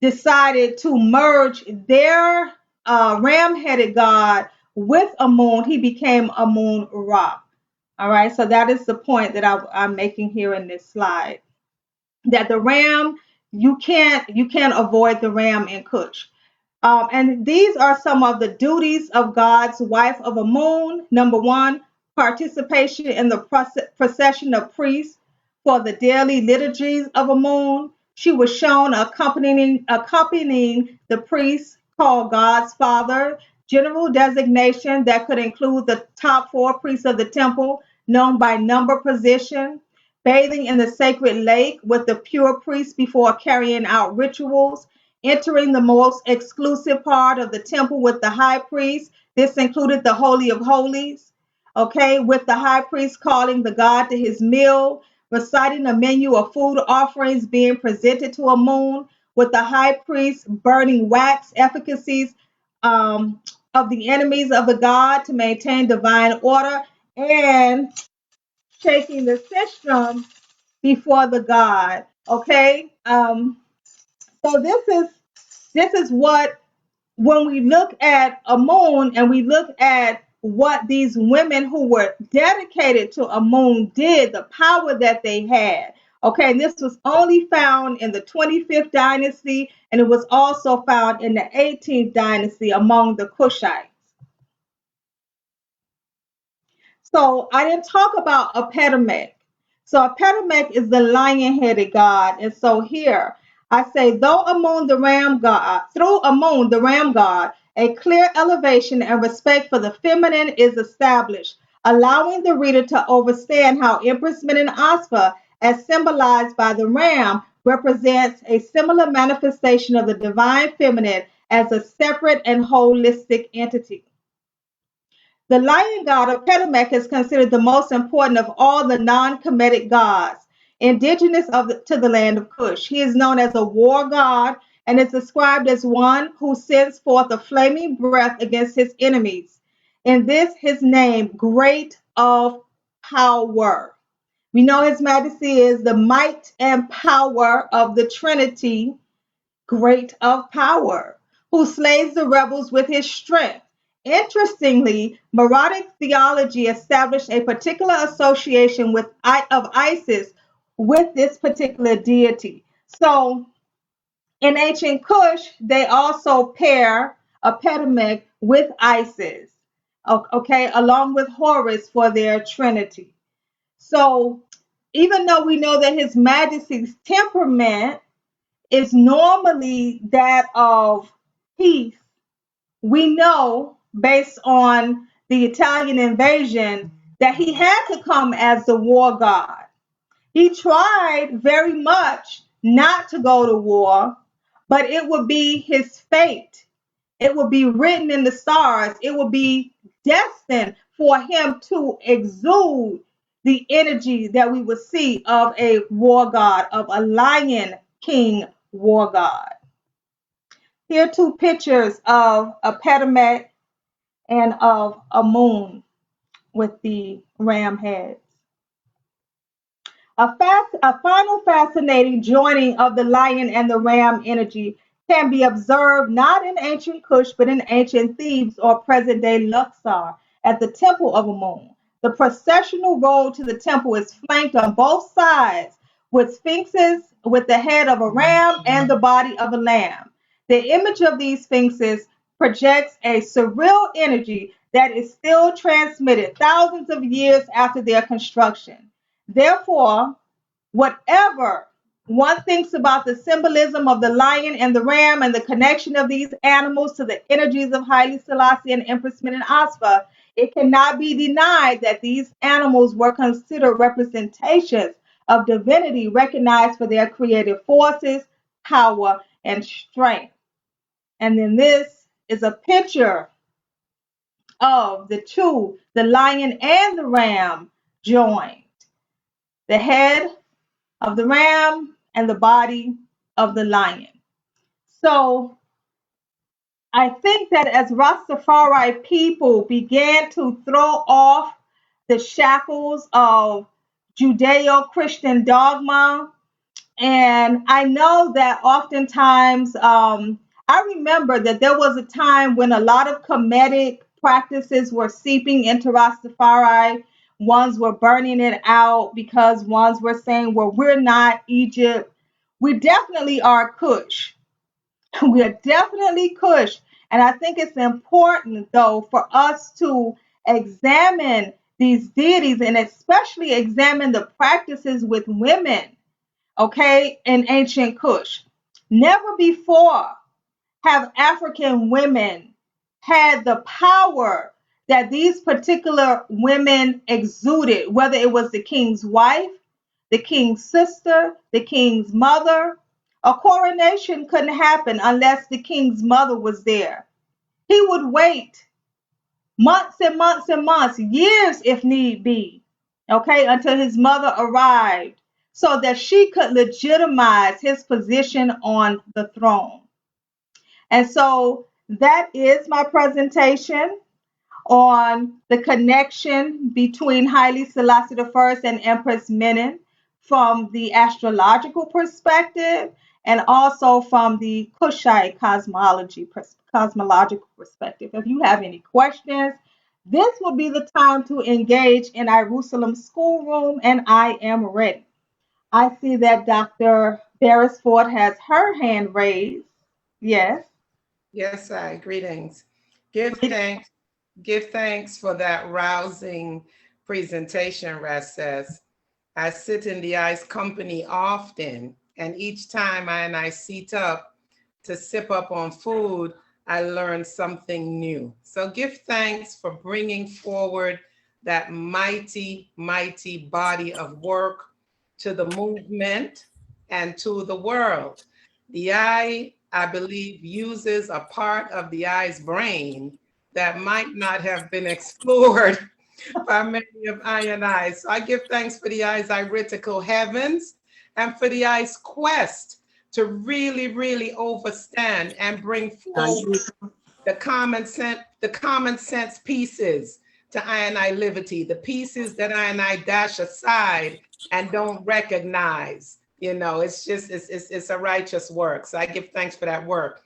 decided to merge their ram-headed god with Amun, he became Amun Ra. All right, so that is the point that I'm making here in this slide. That the ram, you can't avoid the ram in Kush. And these are some of the duties of God's wife of Amun. Number one, participation in the procession of priests for the daily liturgies of Amun. She was shown accompanying the priest called God's Father, general designation that could include the top four priests of the temple, known by number position, bathing in the sacred lake with the pure priests before carrying out rituals, entering the most exclusive part of the temple with the high priest. This included the Holy of Holies, okay, with the high priest calling the God to his meal, reciting a menu of food offerings being presented to Amun, with the high priest burning wax efficacies of the enemies of the God to maintain divine order, and shaking the sistrum before the God. Okay, so this is what, when we look at Amun and we look at what these women who were dedicated to Amun did, the power that they had. Okay, and this was only found in the 25th dynasty, and it was also found in the 18th dynasty among the Kushites. So I didn't talk about Apetamec. So Apetamec is the lion-headed god. And so here I say, though Amun the ram god, through Amun the ram god, a clear elevation and respect for the feminine is established, allowing the reader to understand how Empress Menen-Asfa, as symbolized by the ram, represents a similar manifestation of the divine feminine as a separate and holistic entity. The lion god of Petamec is considered the most important of all the non-Kemetic gods indigenous to the land of Kush. He is known as a war god and is described as one who sends forth a flaming breath against his enemies. In this, his name, Great of Power. We know his majesty is the might and power of the Trinity, great of power, who slays the rebels with his strength. Interestingly, Maronite theology established a particular association of Isis with this particular deity. So in ancient Kush, they also pair Apetamec with Isis, okay, along with Horus for their trinity. So even though we know that His Majesty's temperament is normally that of peace, we know based on the Italian invasion that he had to come as the war god. He tried very much not to go to war, but it would be his fate. It would be written in the stars. It would be destined for him to exude the energy that we would see of a war god, of a lion king war god. Here are two pictures of a Petamec and of Amun with the ram heads. A final fascinating joining of the lion and the ram energy can be observed not in ancient Kush but in ancient Thebes or present-day Luxor at the temple of Amun. The processional road to the temple is flanked on both sides with sphinxes with the head of a ram and the body of a lamb. The image of these sphinxes projects a surreal energy that is still transmitted thousands of years after their construction. Therefore, whatever one thinks about the symbolism of the lion and the ram and the connection of these animals to the energies of Haile Selassie and Empress Menen-Asfa, it cannot be denied that these animals were considered representations of divinity recognized for their creative forces, power, and strength. And then this is a picture of the two, the lion and the ram joined. The head of the ram and the body of the lion. So I think that as Rastafari people began to throw off the shackles of Judeo-Christian dogma, and I know that oftentimes, I remember that there was a time when a lot of Kemetic practices were seeping into Rastafari. Ones were burning it out because ones were saying, well, we're not Egypt. We definitely are Kush. We are definitely Kush. And I think it's important, though, for us to examine these deities and especially examine the practices with women, okay, in ancient Kush. Never before have African women had the power that these particular women exuded, whether it was the king's wife, the king's sister, the king's mother. A coronation couldn't happen unless the king's mother was there. He would wait months and months and months, years if need be, okay, until his mother arrived so that she could legitimize his position on the throne. And so that is my presentation on the connection between Haile Selassie I and Empress Menen from the astrological perspective and also from the Kushite cosmological perspective. If you have any questions, this will be the time to engage in Jerusalem schoolroom, and I am ready. I see that Dr. Beresford has her hand raised. Yes. Yes, I greetings. Give thanks. Give thanks for that rousing presentation, Rasses. I sit in the ice company often, and each time I seat up to sip up on food, I learn something new. So give thanks for bringing forward that mighty, mighty body of work to the movement and to the world. The I believe, uses a part of the eye's brain that might not have been explored by many of I and I. So I give thanks for the eye's iritical heavens and for the eye's quest to really, really overstand and bring forward the common sense pieces to I and I liberty, the pieces that I and I dash aside and don't recognize. You know, it's just, it's a righteous work. So I give thanks for that work.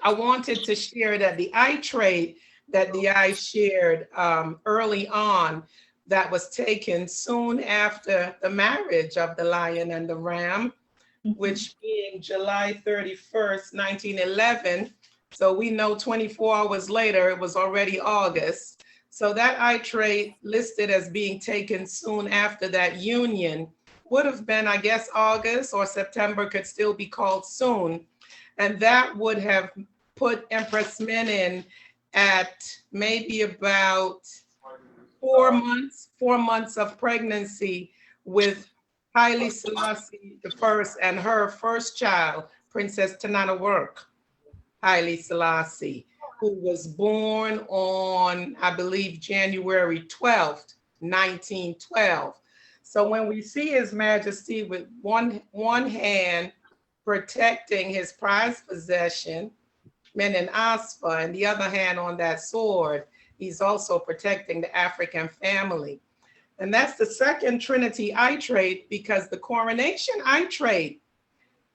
I wanted to share that the I trait that the I shared early on that was taken soon after the marriage of the lion and the ram, which being July 31st, 1911. So we know 24 hours later, it was already August. So that I trait listed as being taken soon after that union would have been, I guess, August or September, could still be called soon. And that would have put Empress Menen at maybe about 4 months of pregnancy with Haile Selassie I and her first child, Princess Tanana Haile Selassie, who was born on, I believe, January 12th, 1912. So when we see His Majesty with one hand protecting his prized possession, Menen Asfa, and the other hand on that sword, he's also protecting the African family. And that's the second Trinity I trait, because the coronation I trait,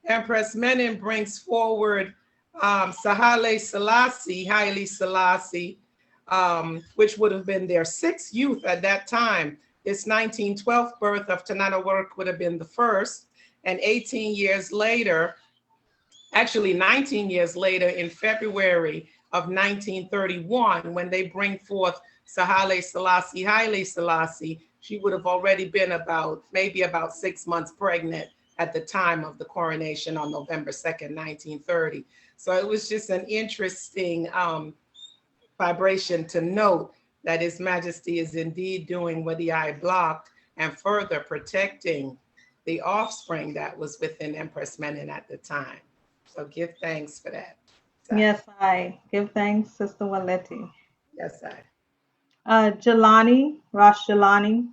Empress Menen brings forward Haile Selassie, which would have been their sixth youth at that time. This 1912 birth of Tanana would have been the first, and 18 years later, actually 19 years later, in February of 1931, when they bring forth Haile Selassie, she would have already been maybe about 6 months pregnant at the time of the coronation on November 2nd, 1930. So it was just an interesting vibration to note that His Majesty is indeed doing what the eye blocked and further protecting the offspring that was within Empress Menen at the time. So give thanks for that. So, Yes, I give thanks, Sister Waleti. yes, I. Jelani, Rosh Jelani.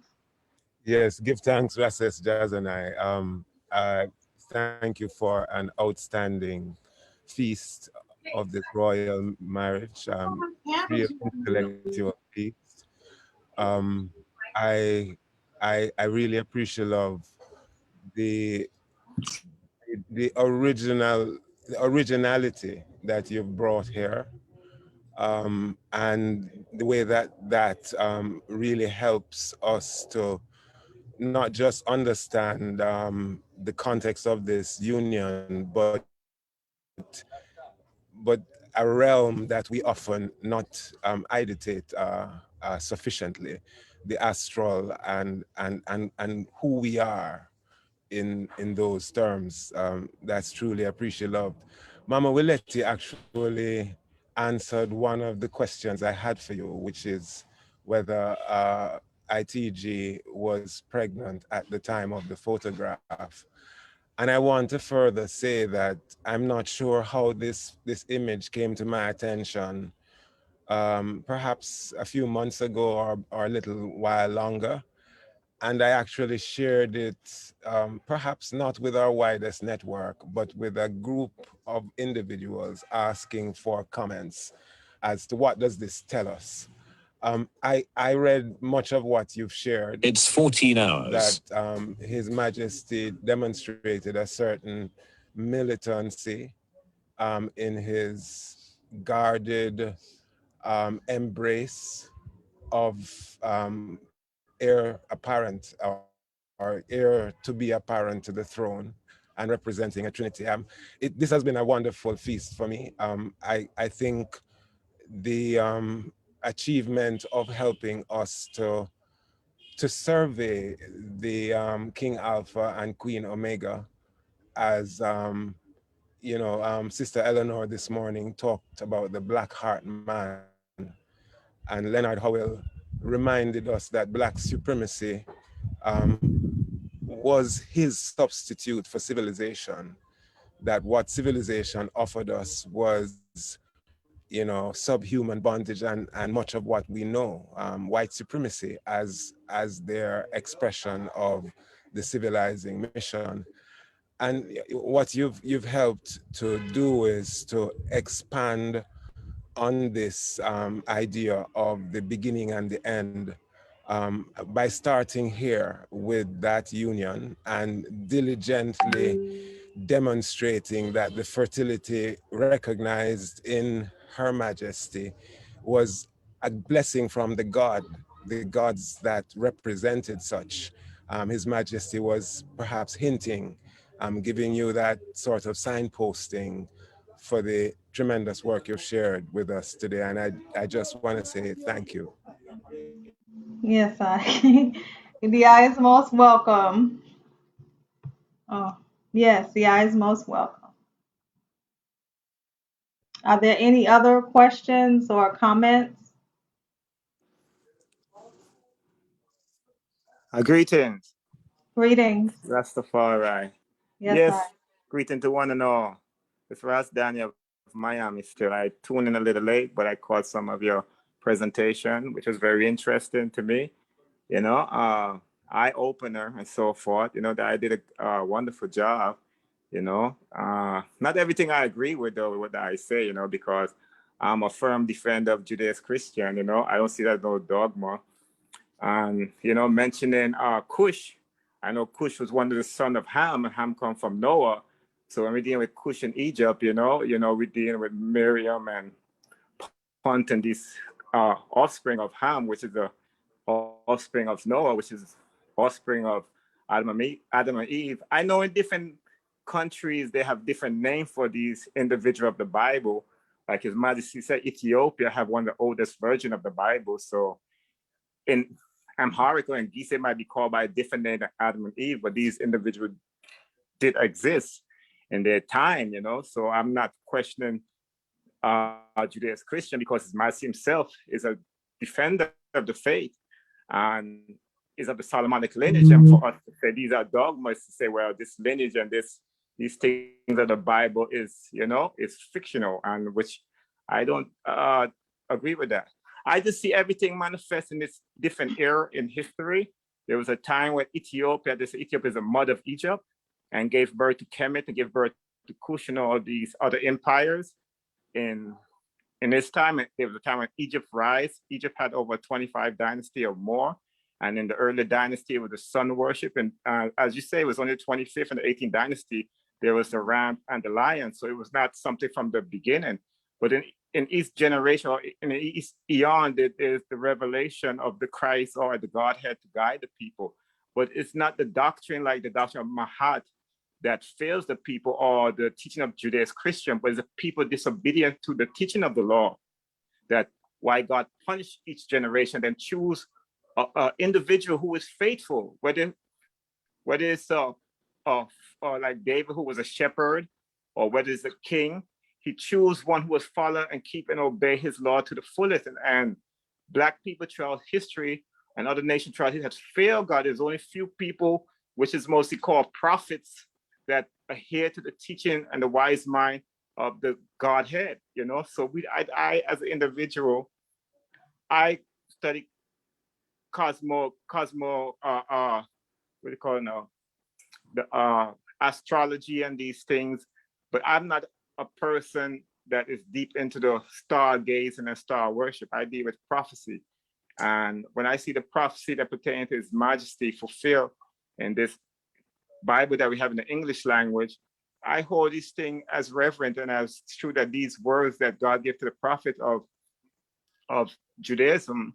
Yes, give thanks, Rasses Jazz, and I thank you for an outstanding feast of this royal marriage, real intellectual peace. Um, I, I really appreciate love the the originality that you've brought here, and the way that really helps us to not just understand the context of this union, but a realm that we often not ideate sufficiently, the astral and who we are in those terms. That's truly appreciated. Mama Willeti actually answered one of the questions I had for you, which is whether ITG was pregnant at the time of the photograph. And I want to further say that I'm not sure how this image came to my attention, perhaps a few months ago or a little while longer. And I actually shared it, perhaps not with our widest network, but with a group of individuals asking for comments as to what does this tell us. I read much of what you've shared. It's 14 hours. That His Majesty demonstrated a certain militancy in his guarded embrace of heir apparent or heir to be apparent to the throne and representing a Trinity. This has been a wonderful feast for me. I think the achievement of helping us to survey the King Alpha and Queen Omega, as Sister Eleanor this morning talked about the Black Heart Man, and Leonard Howell reminded us that Black supremacy was his substitute for civilization, that what civilization offered us was, subhuman bondage and much of what we know, white supremacy as their expression of the civilizing mission. And what you've helped to do is to expand on this idea of the beginning and the end, by starting here with that union and diligently demonstrating that the fertility recognized in Her Majesty was a blessing from the gods that represented such. His Majesty was perhaps hinting, giving you that sort of signposting for the tremendous work you've shared with us today. And I just want to say thank you. Yes, the eye is most welcome. Oh, yes, the eye is most welcome. Are there any other questions or comments? Greetings, Greetings. Rastafari. Yes, I. Yes, greeting to one and all. It's Ras Daniel of Miami still. I tuned in a little late, but I caught some of your presentation, which was very interesting to me. Eye opener and so forth. That I did a wonderful job. Not everything I agree with, though, what I say, because I'm a firm defender of Judaism Christian. I don't see that as no dogma. And, mentioning Cush, I know Cush was one of the sons of Ham, and Ham come from Noah. So when we're dealing with Cush in Egypt, we're dealing with Miriam and Punt and these offspring of Ham, which is the offspring of Noah, which is offspring of Adam and Eve. I know in different countries, they have different names for these individuals of the Bible. Like His Majesty said, Ethiopia have one of the oldest version of the Bible. So in Amharic and Gise might be called by a different name than Adam and Eve, but these individuals did exist in their time, So I'm not questioning Judaism Christian, because His Majesty himself is a defender of the faith and is of the Solomonic lineage. And for us to say these are dogmas, to say, well, this lineage and these things of the Bible is, is fictional, and which I don't agree with that. I just see everything manifest in this different era in history. There was a time when Ethiopia is the mother of Egypt, and gave birth to Kemet and gave birth to Kush and all these other empires. in this time, it was a time when Egypt rise. Egypt had over 25 dynasty or more. And in the early dynasty, it was the sun worship. And as you say, it was only the 25th and the 18th dynasty. There was the ram and the lion. So it was not something from the beginning. But in each generation, or in each eon, there's the revelation of the Christ or the Godhead to guide the people. But it's not the doctrine like the doctrine of Mahat that fails the people, or the teaching of Judeo-Christian, but it's the people disobedient to the teaching of the law. That why God punished each generation, then choose an individual who is faithful, whether it's like David, who was a shepherd, or whether it's a king. He chose one who was follow and keep and obey his law to the fullest. And Black people throughout history and other nations throughout history has failed God. There's only few people, which is mostly called prophets, that adhere to the teaching and the wise mind of the Godhead, you know. So I as an individual, I study what do you call it now? The astrology and these things, but I'm not a person that is deep into the stargazing and star worship. I deal with prophecy. And when I see the prophecy that pertains to His Majesty fulfilled in this Bible that we have in the English language, I hold this thing as reverent and as true, that these words that God gave to the prophet of Judaism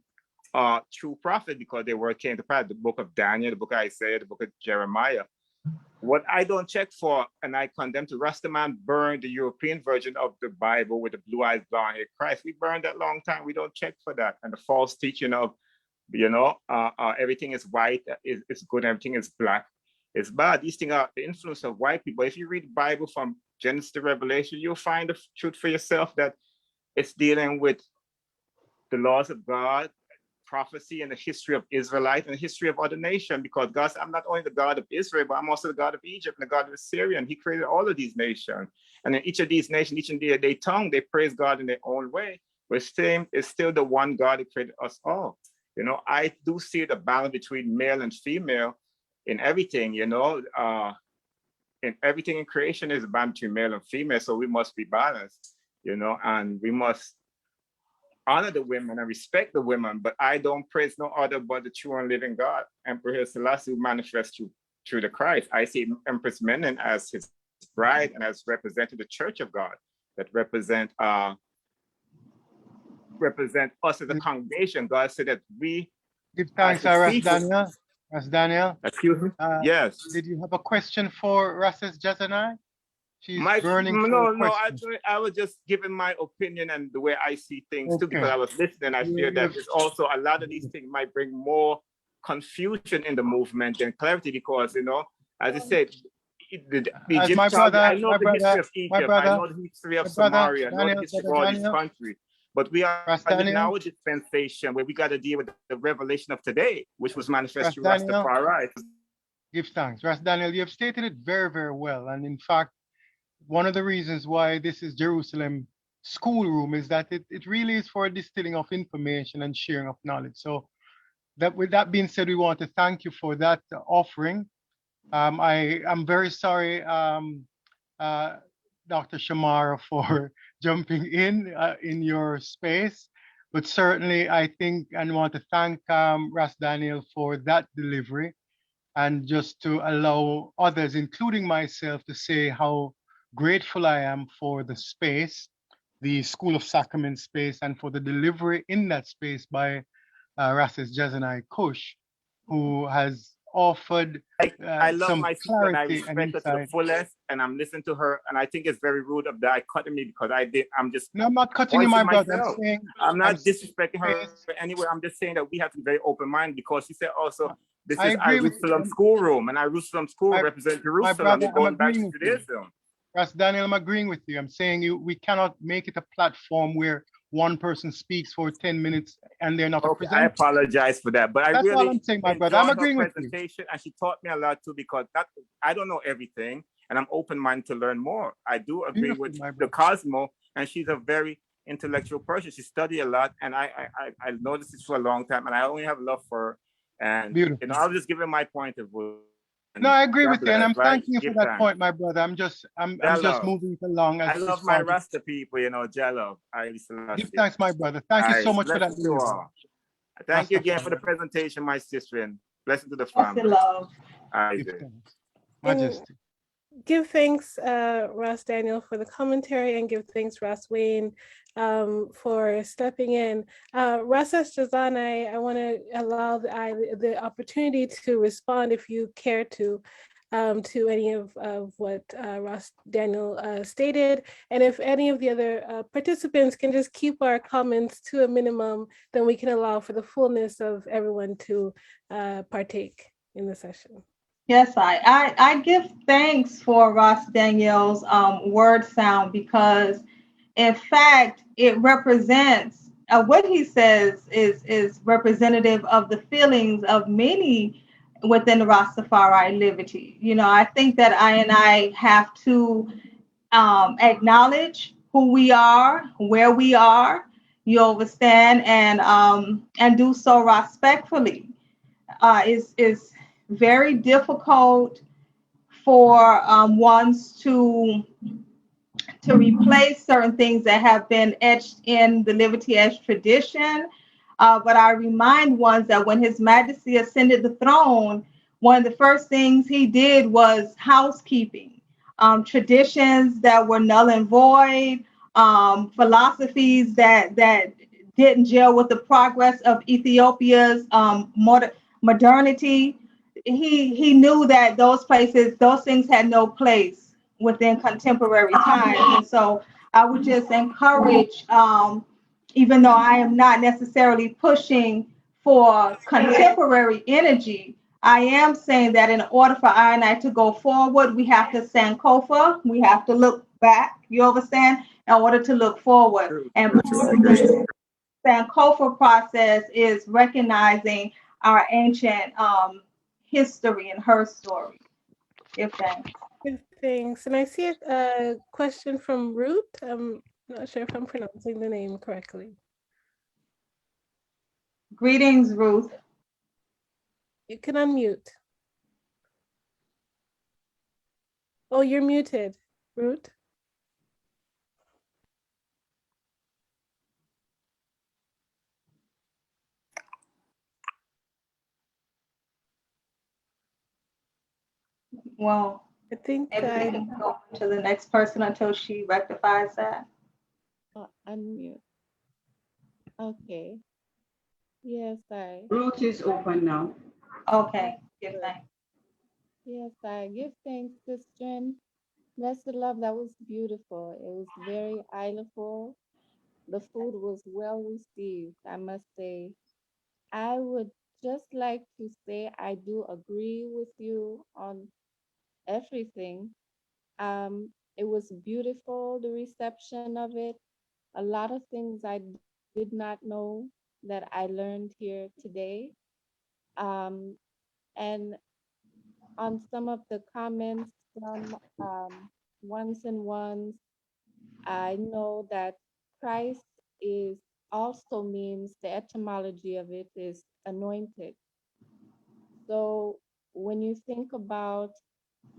are true prophet, because they were came to pass. The book of Daniel, the book of Isaiah, the book of Jeremiah. What I don't check for, and I condemn to, Rastaman burned the European version of the Bible with the blue eyes, blonde hair Christ. We burned that long time. We don't check for that. And the false teaching of, everything is white, is good, everything is black. It's bad. These things are the influence of white people. If you read the Bible from Genesis to Revelation, you'll find the truth for yourself, that it's dealing with the laws of God, prophecy, and the history of Israelite and the history of other nations. Because God said, I'm not only the God of Israel, but I'm also the God of Egypt and the God of Assyria. And He created all of these nations. And in each of these nations, each in their tongue, they praise God in their own way. But it's still the one God who created us all. You know, I do see the balance between male and female in everything, in everything in creation is a balance between male and female. So we must be balanced, and we must honor the women and respect the women. But I don't praise no other but the true and living God, Emperor Selassie, who manifests through the Christ. I see Empress Menen as His bride and as representing the Church of God, that represent us as a congregation. God said that we give thanks, Ras Daniel. Excuse me? Yes. Did you have a question for Rases Jazanai? She's burning for No, a question. I was just giving my opinion and the way I see things too, because I was listening. I feel that it's also a lot of these things might bring more confusion in the movement than clarity, because, as I said, the Egyptian, I know the history of Egypt, I know the history of Samaria, I know the history of all these countries. But we are in our dispensation where we got to deal with the revelation of today, which was manifest through Rastafari. Give thanks. Ras Daniel, you have stated it very, very well. And in fact, one of the reasons why this is Jerusalem schoolroom is that it really is for distilling of information and sharing of knowledge. So with that being said, we want to thank you for that offering. I am very sorry, Dr. Shamara, for jumping in your space, but certainly I think and want to thank Ras Daniel for that delivery, and just to allow others, including myself, to say how grateful I am for the space, the School of Sacrament space, and for the delivery in that space by Rases Jazanai Kush, who has offered I love some my sister and I clarity respect and her to the fullest, and I'm listening to her, and I think it's very rude of that dichotomy, because I'm just No, I'm not cutting you, my brother. I'm not disrespecting her anyway. I'm just saying that we have to be very open-minded, because she said also, this is Jerusalem schoolroom, and Jerusalem school represents Jerusalem. You're going back to Judaism. Ras Daniel, I'm agreeing with you. I'm saying we cannot make it a platform where one person speaks for 10 minutes and they're not a presenter. I apologize for that, but that's all I'm saying, my brother. I'm agreeing with you. And she taught me a lot too, because I don't know everything, and I'm open-minded to learn more. I do agree with the Cosmo, and she's a very intellectual person. She studied a lot, and I noticed this for a long time, and I only have love for her. And I was just giving my point of view. No, I agree God with you, and bless, I'm right? thanking you for Give that thanks. point, my brother. I'm just Jello. moving it along I as it's love my part of. Rasta people, Jello. I Give Selassie. thanks, my brother. Thank you I so much for that blessings to delivery. all. Thank you again for the Rastafari. presentation, my sister. Blessing to the That's the family. love. Give Isaac. thanks. And Majesty. give thanks, Ross Daniel, for the commentary, and give thanks, Ross Wayne, for stepping in. Ross Jazan, I want to allow the opportunity to respond if you care to any of what Ross Daniel stated. And if any of the other participants can just keep our comments to a minimum, then we can allow for the fullness of everyone to partake in the session. Yes, I give thanks for Ross Daniel's word sound, because in fact it represents what he says is representative of the feelings of many within the Rastafari liberty. I think that I have to acknowledge who we are, where we are, you understand, and do so respectfully. Is very difficult for ones to replace certain things that have been etched in the Liberty Edge tradition. But I remind ones that when His Majesty ascended the throne, one of the first things he did was housekeeping. Traditions that were null and void, philosophies that didn't gel with the progress of Ethiopia's modernity. He knew that those things had no place within contemporary times. And so I would just encourage, even though I am not necessarily pushing for contemporary energy, I am saying that in order for I and I to go forward, we have to Sankofa, we have to look back, you understand, in order to look forward. And part of the Sankofa process is recognizing our ancient history and her story. Give thanks. Thanks. And I see a question from Root. I'm not sure if I'm pronouncing the name correctly. Greetings, Ruth. You can unmute. Oh, you're muted, Root. Well, I think maybe we can go to the next person until she rectifies that. Unmute. Okay. Yes, Root is open now. Okay, give thanks. Yes, I give thanks, sister. Blessed love, that was beautiful. It was very islandful. The food was well received, I must say. I would just like to say I do agree with you on everything. It was beautiful, the reception of it. A lot of things I did not know that I learned here today. Um, and on some of the comments from ones and ones, I know that Christ is also means the etymology of it is anointed. So when you think about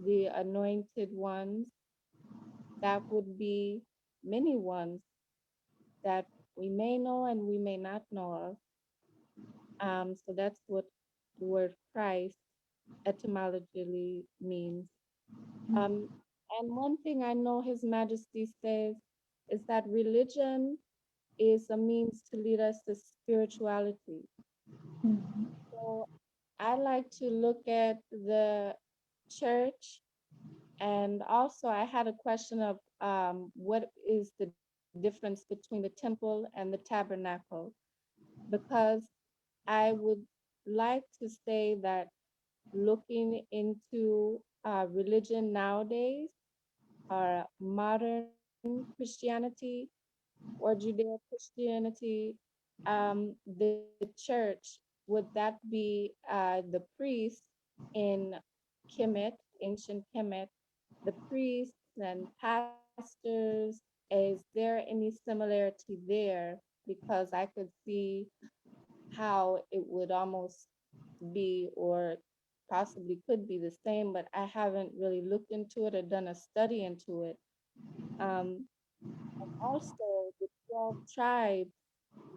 the anointed ones, that would be many ones that we may know and we may not know of. So that's what the word Christ etymologically means. Um, and one thing I know His Majesty says is that religion is a means to lead us to spirituality. So I like to look at the church, and also I had a question of what is the difference between the temple and the tabernacle, because I would like to say that looking into religion nowadays, modern Christianity or Judeo-Christianity, the church, would that be the priest in Kemet, ancient Kemet, the priests and pastors? Is there any similarity there? Because I could see how it would almost be, or possibly could be the same, but I haven't really looked into it or done a study into it. Um, Also, the 12 tribes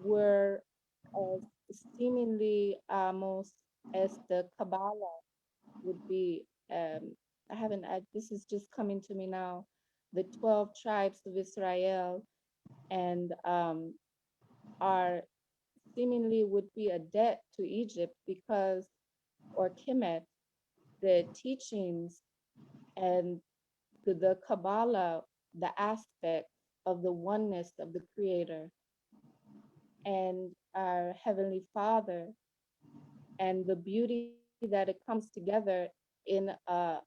were as seemingly almost as the Kabbalah would be. I haven't, this is just coming to me now. The 12 tribes of Israel and are seemingly would be a debt to Egypt because, or Kemet, the teachings and the Kabbalah, the aspect of the oneness of the Creator and our Heavenly Father, and the beauty that it comes together in a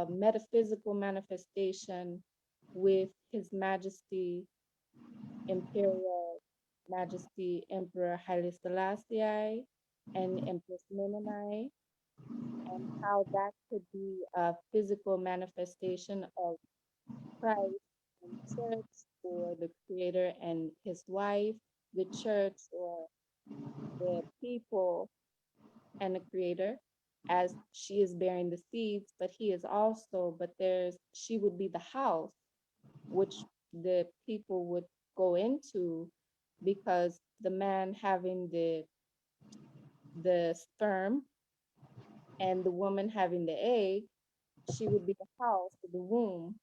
metaphysical manifestation with His Majesty, Imperial Majesty Emperor Haile Selassie and Empress Mennonite, and how that could be a physical manifestation of Christ and church, or the Creator and His wife, the church or the people and the Creator, as she is bearing the seeds, but he is also, but she would be the house which the people would go into, because the man having the sperm and the woman having the egg, she would be the house, the womb,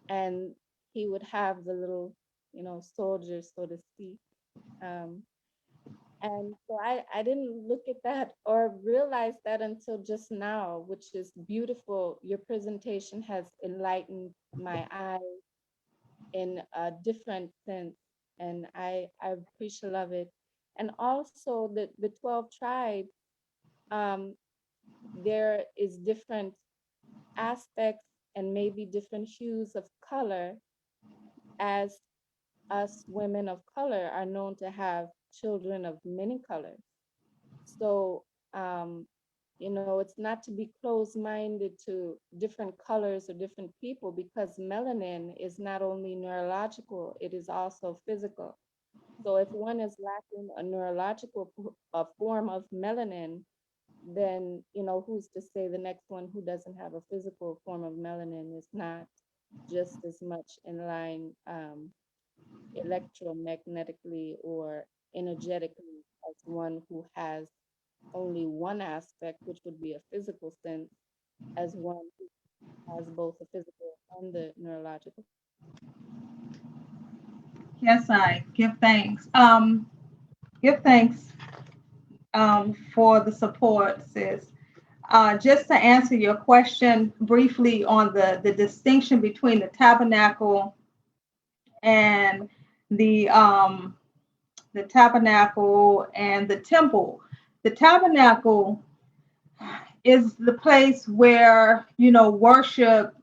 and he would have the little, soldiers, so to speak. Um, And so I didn't look at that or realize that until just now, which is beautiful. Your presentation has enlightened my eyes in a different sense. And I appreciate love it. And also the 12 tribes, um, there is different aspects and maybe different hues of color, as us women of color are known to have children of many colors. So, it's not to be closed-minded to different colors or different people, because melanin is not only neurological, it is also physical. So if one is lacking a neurological a form of melanin, then, who's to say the next one who doesn't have a physical form of melanin is not just as much in line electromagnetically or energetically as one who has only one aspect, which would be a physical sense, as one who has both the physical and the neurological. Yes, I give thanks. Give thanks for the support, sis. Just to answer your question briefly on the distinction between the tabernacle and the the tabernacle and the temple. The tabernacle is the place where worship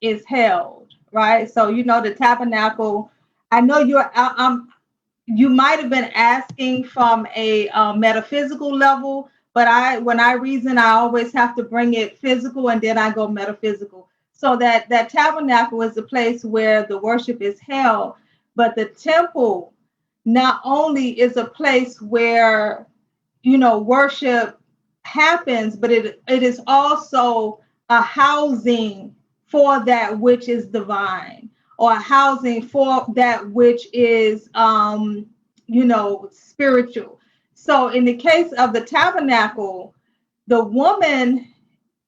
is held, right? So the tabernacle. I know you might have been asking from a metaphysical level, but when I reason, I always have to bring it physical and then I go metaphysical. So that tabernacle is the place where the worship is held, but the temple not only is a place where worship happens, but it is also a housing for that which is divine, or a housing for that which is spiritual. So in the case of the tabernacle, the woman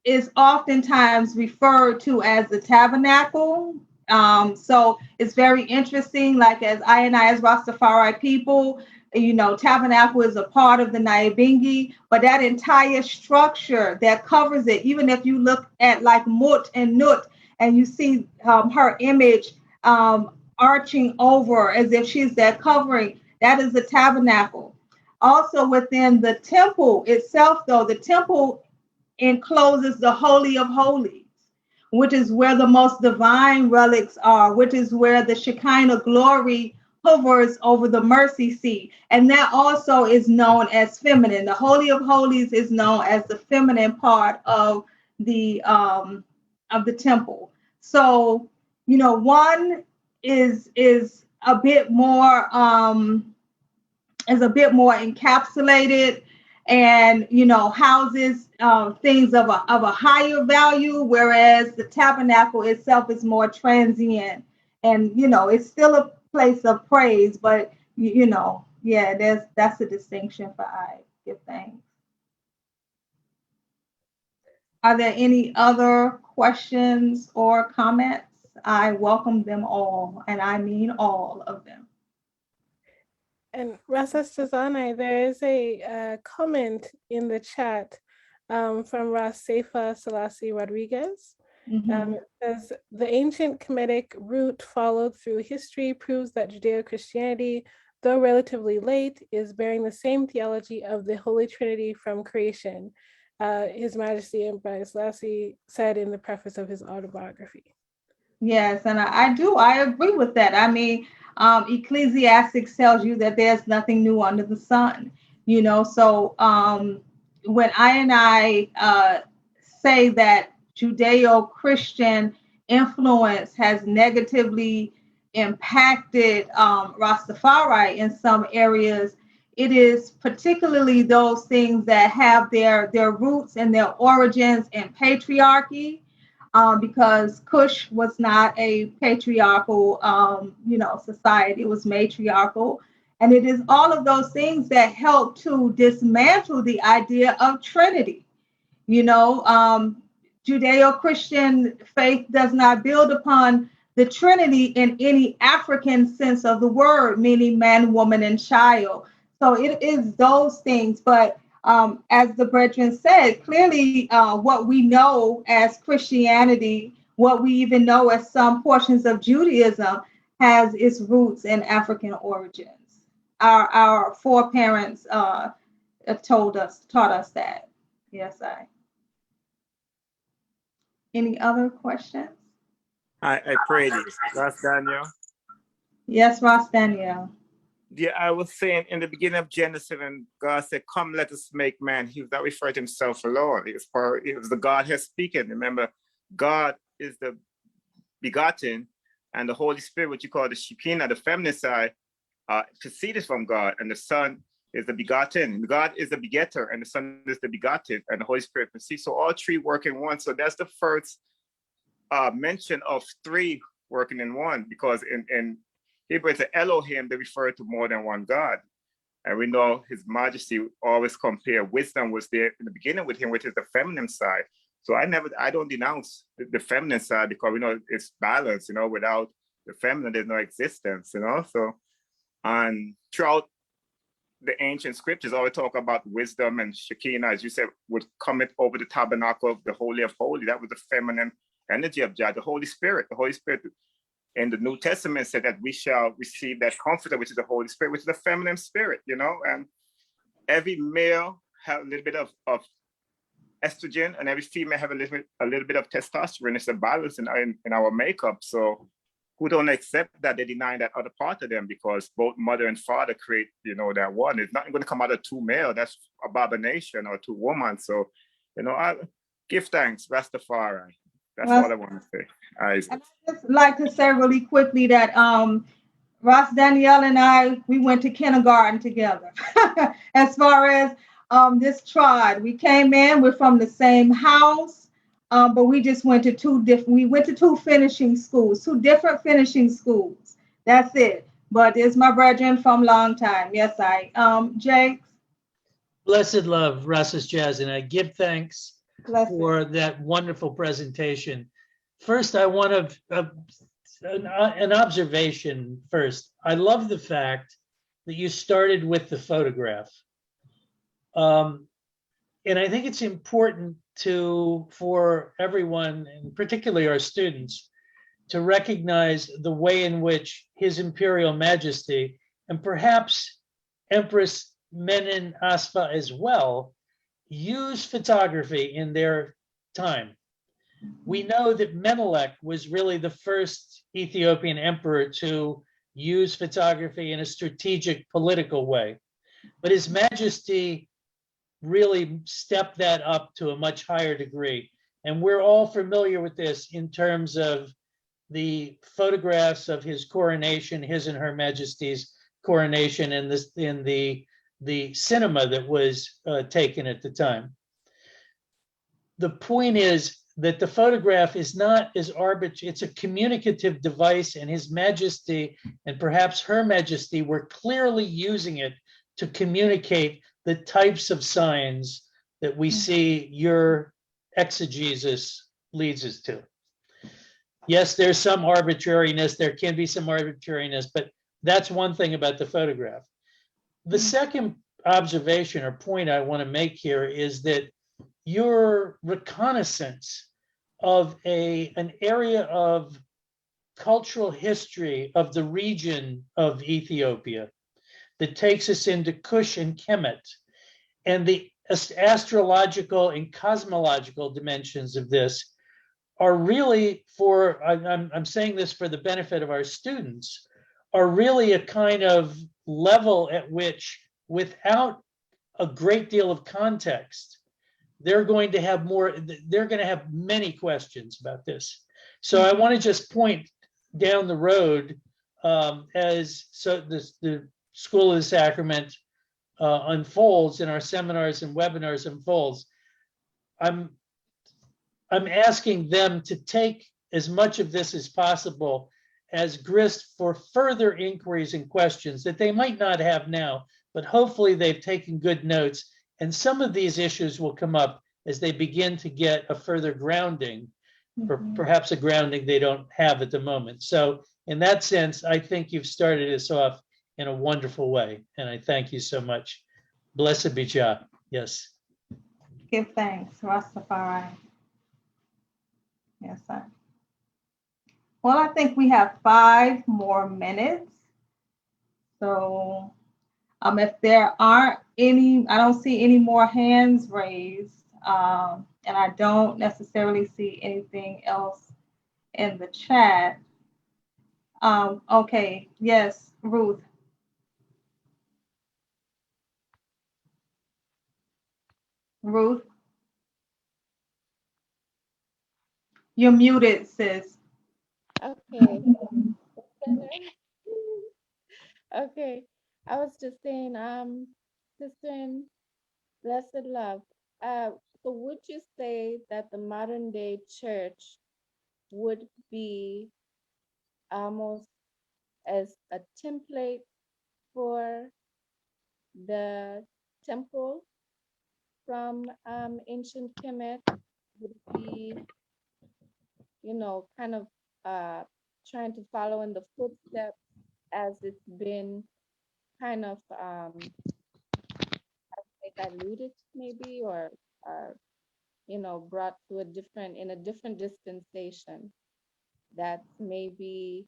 is oftentimes referred to as the tabernacle. So it's very interesting, like as Rastafari people, tabernacle is a part of the Nyahbinghi, but that entire structure that covers it, even if you look at like Mut and Nut and you see her image arching over as if she's that covering, that is the tabernacle. Also within the temple itself, though, the temple encloses the Holy of Holies, which is where the most divine relics are, which is where the Shekinah glory hovers over the mercy seat. And that also is known as feminine. The Holy of Holies is known as the feminine part of the temple. So, one is a bit more encapsulated, and houses things of a higher value, whereas the tabernacle itself is more transient, and it's still a place of praise, but yeah, that's the distinction for I give thanks. Are there any other questions or comments? I welcome them all, and I mean all of them. And Rasas Tazanai, there is a comment in the chat from Ras Seifa Selassie Rodriguez. It says, the ancient Kemetic route followed through history proves that Judeo-Christianity, though relatively late, is bearing the same theology of the Holy Trinity from creation. His Majesty Emperor Selassie said in the preface of his autobiography. Yes, and I agree with that. I mean, Ecclesiastics tells you that there's nothing new under the sun, so when I say that Judeo-Christian influence has negatively impacted Rastafari in some areas, it is particularly those things that have their roots and their origins in patriarchy. Because Kush was not a patriarchal, society. It was matriarchal. And it is all of those things that help to dismantle the idea of Trinity. Judeo-Christian faith does not build upon the Trinity in any African sense of the word, meaning man, woman, and child. So it is those things. But as the brethren said, clearly what we know as Christianity, what we even know as some portions of Judaism, has its roots in African origins. Our foreparents taught us that. Yes, Any other questions? I pray this. Ras Daniel. Yes, Ras Daniel. Yeah, I was saying in the beginning of Genesis, when God said, "Come, let us make man," he was not referring to himself alone. It was the Godhead speaking. Remember, God is the begotten, and the Holy Spirit, which you call the Shekinah, the feminine side, proceeded from God, and the Son is the begotten. God is the begetter, and the Son is the begotten, and the Holy Spirit proceeds. So all three work in one. So that's the first mention of three working in one, because in Hebrew, it's Elohim, they refer to more than one God. And we know His Majesty always compare wisdom was there in the beginning with Him, which is the feminine side. So I don't denounce the feminine side, because we know it's balance, without the feminine, there's no existence, So, and throughout the ancient scriptures, always talk about wisdom and Shekinah, as you said, would come over the tabernacle of the Holy of Holies. That was the feminine energy of Jah, the Holy Spirit. The Holy Spirit in the New Testament said that we shall receive that comforter, which is the Holy Spirit, which is the feminine spirit, and every male have a little bit of estrogen, and every female have a little bit of testosterone. It's a balance in our makeup. So who don't accept that, they deny that other part of them, because both mother and father create, that one. It's not going to come out of two male. That's abomination, or two women. So, I give thanks, Rastafari. That's all I want to say. I'd just like to say really quickly that Ras Daniel and I, we went to kindergarten together. As far as this tribe, we came in, we're from the same house, but we just went to two finishing schools, two different finishing schools. That's it. But it's my brethren from long time. Yes, Jakes. Blessed love, Rasas Jazz, and I give thanks for that wonderful presentation. First, I want an observation first. I love the fact that you started with the photograph. And I think it's important for everyone, and particularly our students, to recognize the way in which His Imperial Majesty, and perhaps Empress Menen Asfa as well, use photography in their time. We know that Menelik was really the first Ethiopian emperor to use photography in a strategic political way, but His Majesty really stepped that up to a much higher degree. And we're all familiar with this in terms of the photographs of his coronation, his and Her Majesty's coronation in the the cinema that was taken at the time. The point is that the photograph is not as arbitrary. It's a communicative device, and His Majesty and perhaps Her Majesty were clearly using it to communicate the types of signs that we see your exegesis leads us to. Yes, there's some arbitrariness. There can be some arbitrariness, but that's one thing about the photograph. The second observation or point I want to make here is that your reconnaissance of an area of cultural history of the region of Ethiopia that takes us into Kush and Kemet, and the astrological and cosmological dimensions of this are really, for, I'm saying this for the benefit of our students, are really a kind of level at which, without a great deal of context, they're going to have many questions about this. So I want to just point down the road as the School of the Sacrament unfolds, and our seminars and webinars unfolds. I'm asking them to take as much of this as possible as grist for further inquiries and questions that they might not have now, but hopefully they've taken good notes. And some of these issues will come up as they begin to get a further grounding, or perhaps a grounding they don't have at the moment. So in that sense, I think you've started us off in a wonderful way. And I thank you so much. Blessed be Jah. Yes. Give thanks, Rastafari. Yes, sir. Well, I think we have 5 more minutes. So if there aren't any, I don't see any more hands raised, and I don't necessarily see anything else in the chat. Okay, yes, Ruth. Ruth, you're muted, sis. Okay. Okay. I was just saying, Sister in Blessed Love, so would you say that the modern day church would be almost as a template for the temple from ancient Kemet? Would it be, kind of trying to follow in the footsteps as it's been kind of diluted maybe, or brought to in a different dispensation? That's maybe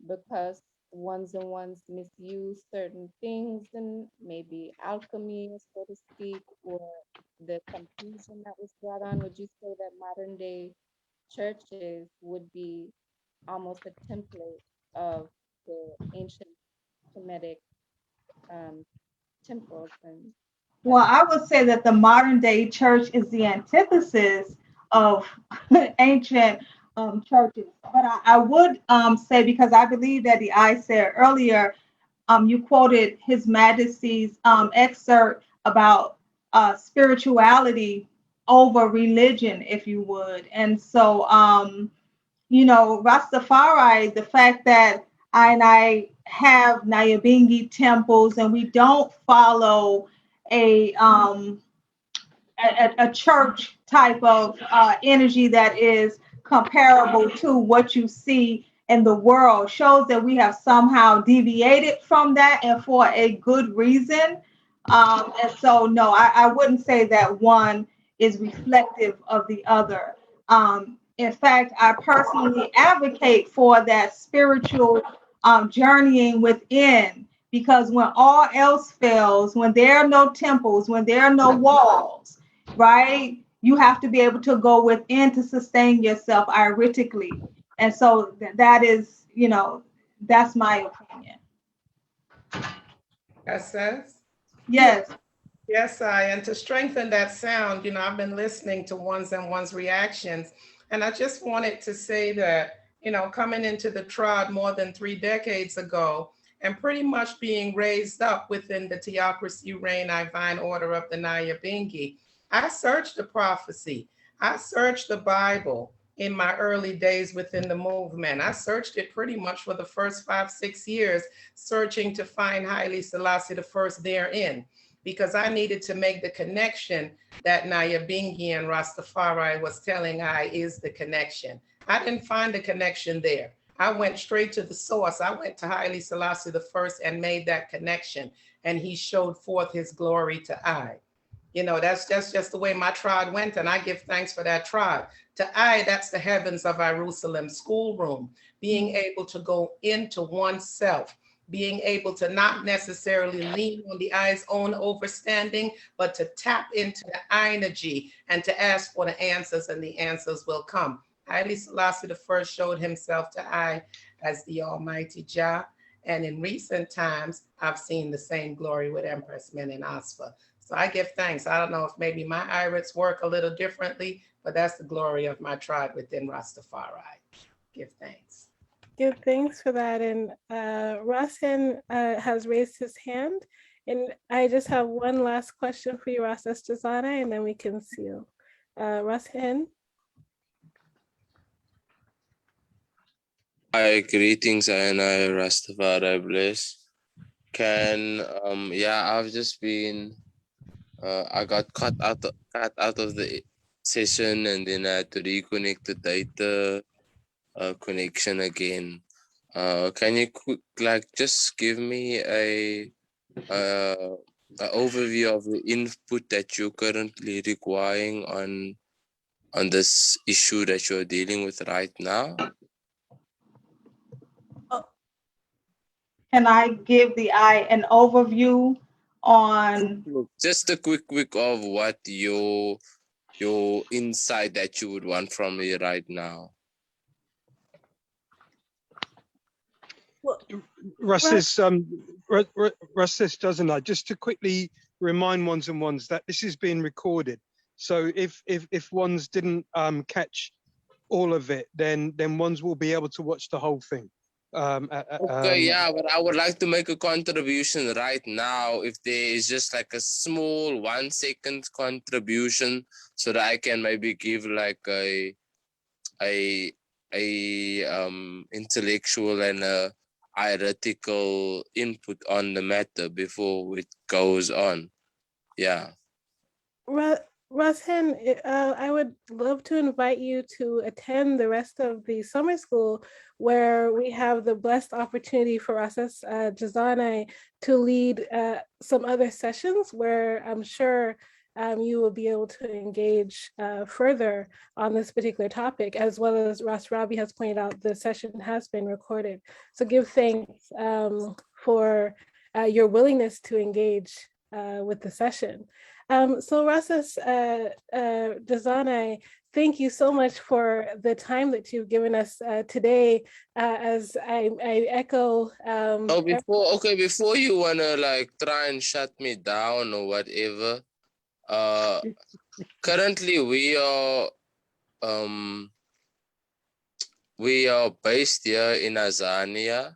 because ones and ones misuse certain things, and maybe alchemy, so to speak, or the confusion that was brought on. Would you say that modern day churches would be almost a template of the ancient Kemetic temples? And Well, I would say that the modern day church is the antithesis of ancient churches. But I would say, because I believe that I said earlier, you quoted His Majesty's excerpt about spirituality over religion, if you would. And so, Rastafari, the fact that I have Nyahbinghi temples, and we don't follow a church type of energy that is comparable to what you see in the world, shows that we have somehow deviated from that, and for a good reason. And so, no, I wouldn't say that one is reflective of the other. In fact, I personally advocate for that spiritual journeying within, because when all else fails, when there are no temples, when there are no walls, right, you have to be able to go within to sustain yourself iritically. And so that is, that's my opinion. SS? Yes. Yes, and to strengthen that sound, I've been listening to ones and ones reactions, and I just wanted to say that, coming into the trod more than 3 decades ago, and pretty much being raised up within the Theocracy Reign Divine Order of the Nyahbinghi, I searched the prophecy. I searched the Bible in my early days within the movement. I searched it pretty much for the first 5-6 years, searching to find Haile Selassie I therein, because I needed to make the connection that Nyahbinghi and Rastafari was telling I is the connection. I didn't find the connection there. I went straight to the source. I went to Haile Selassie I and made that connection, and he showed forth his glory to I. You know, that's just the way my tribe went, and I give thanks for that tribe. To I, that's the heavens of Jerusalem schoolroom, being able to go into oneself, being able to not necessarily lean on the I's own understanding, but to tap into the energy and to ask for the answers, and the answers will come. Haile Selassie I showed himself to I as the Almighty Jah, and in recent times, I've seen the same glory with Empress Menen Asfa. So I give thanks. I don't know if maybe my irids work a little differently, but that's the glory of my tribe within Rastafari. Give thanks. Give thanks for that. And Rasen has raised his hand. And I just have one last question for you, Rasas Jazana, and then we can seal. Rasen. Hi, greetings, and I Rastafari bless. I've just been, I got cut out of the session, and then I had to reconnect the data connection again. Can you just give me a overview of the input that you're currently requiring on this issue that you're dealing with right now? Can I give an overview on? Just a quick of what your insight that you would want from me right now. Russ doesn't I? Just to quickly remind ones and ones that this is being recorded. So if ones didn't catch all of it, then ones will be able to watch the whole thing. But I would like to make a contribution right now. If there is just like a small 1 second contribution, so that I can maybe give like a intellectual and a theoretical input on the matter before it goes on. Yeah. Rasen, I would love to invite you to attend the rest of the summer school, where we have the blessed opportunity for Rasas Jazana to lead some other sessions where I'm sure you will be able to engage further on this particular topic, as well as Ras Rabi has pointed out, the session has been recorded. So give thanks for your willingness to engage with the session. So Rasas Jazana, thank you so much for the time that you've given us today. As I echo. Before you wanna like try and shut me down or whatever, currently we are based here in Azania,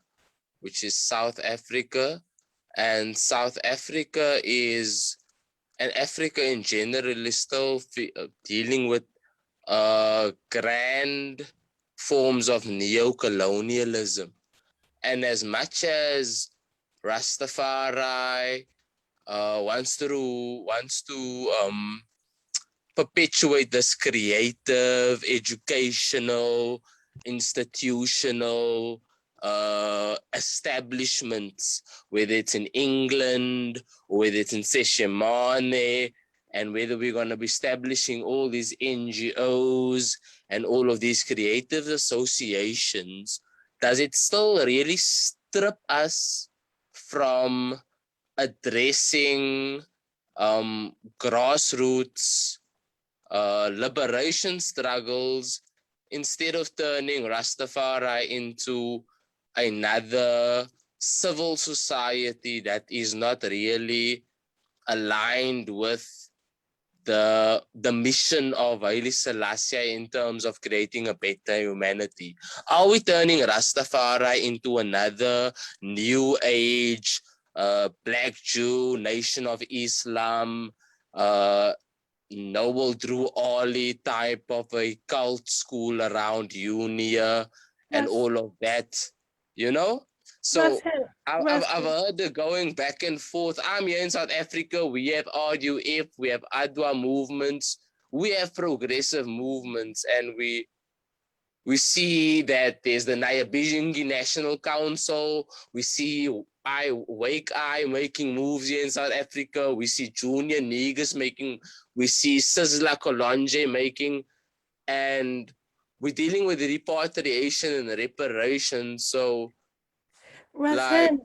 which is South Africa, and South Africa and Africa in general is still dealing with grand forms of neo-colonialism. And as much as Rastafari wants to perpetuate this creative, educational, institutional establishments, whether it's in England or whether it's in Seshemane, and whether we're going to be establishing all these NGOs and all of these creative associations, does it still really strip us from addressing grassroots liberation struggles, instead of turning Rastafari into another civil society that is not really aligned with the mission of Haile Selassie in terms of creating a better humanity? Are we turning Rastafari into another new age, Black Jew, Nation of Islam, Noble Drew Ali type of a cult school around Unia and all of that, you know? So I've heard the going back and forth. I'm here in South Africa. We have RUF, we have Adwa movements, we have progressive movements, and we see that there's the Nyahbinghi National Council. We see Wake Eye making moves here in South Africa. We see Junior Negus making. We see Sizzla Kolonje making, and we're dealing with repatriation and reparation. So, Rasen,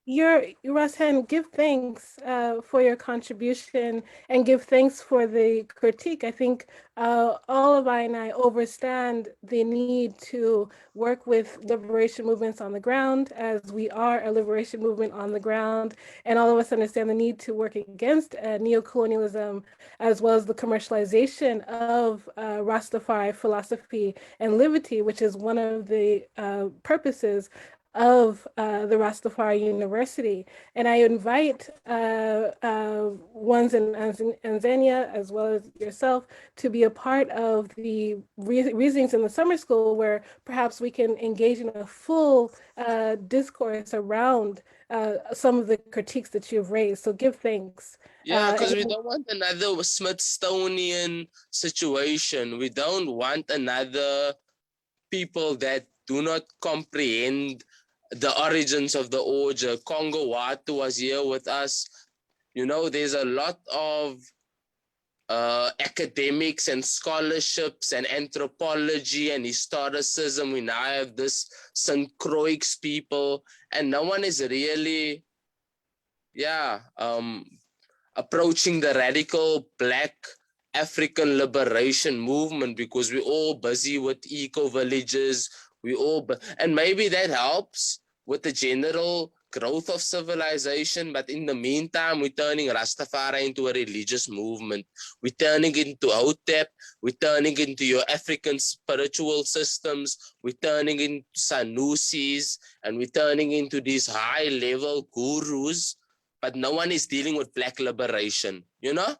Rasen, give thanks for your contribution and give thanks for the critique. I think all of I and I understand the need to work with liberation movements on the ground, as we are a liberation movement on the ground, and all of us understand the need to work against neocolonialism, as well as the commercialization of Rastafari philosophy and liberty, which is one of the purposes of the Rastafari University. And I invite ones in Tanzania, as well as yourself, to be a part of the reasonings in the summer school, where perhaps we can engage in a full discourse around some of the critiques that you've raised. So give thanks. Yeah, because we don't want another Smithsonian situation. We don't want another people that do not comprehend the origins of the order. Congo Watu was here with us. You know, there's a lot of academics and scholarships and anthropology and historicism. We now have this St. Croix people, and no one is really, approaching the radical Black African liberation movement, because we're all busy with eco-villages. And maybe that helps with the general growth of civilization, but in the meantime, we're turning Rastafari into a religious movement. We're turning it into Hotep. We're turning it into your African spiritual systems. We're turning into Sanusis, and we're turning into these high-level gurus, but no one is dealing with Black liberation, you know?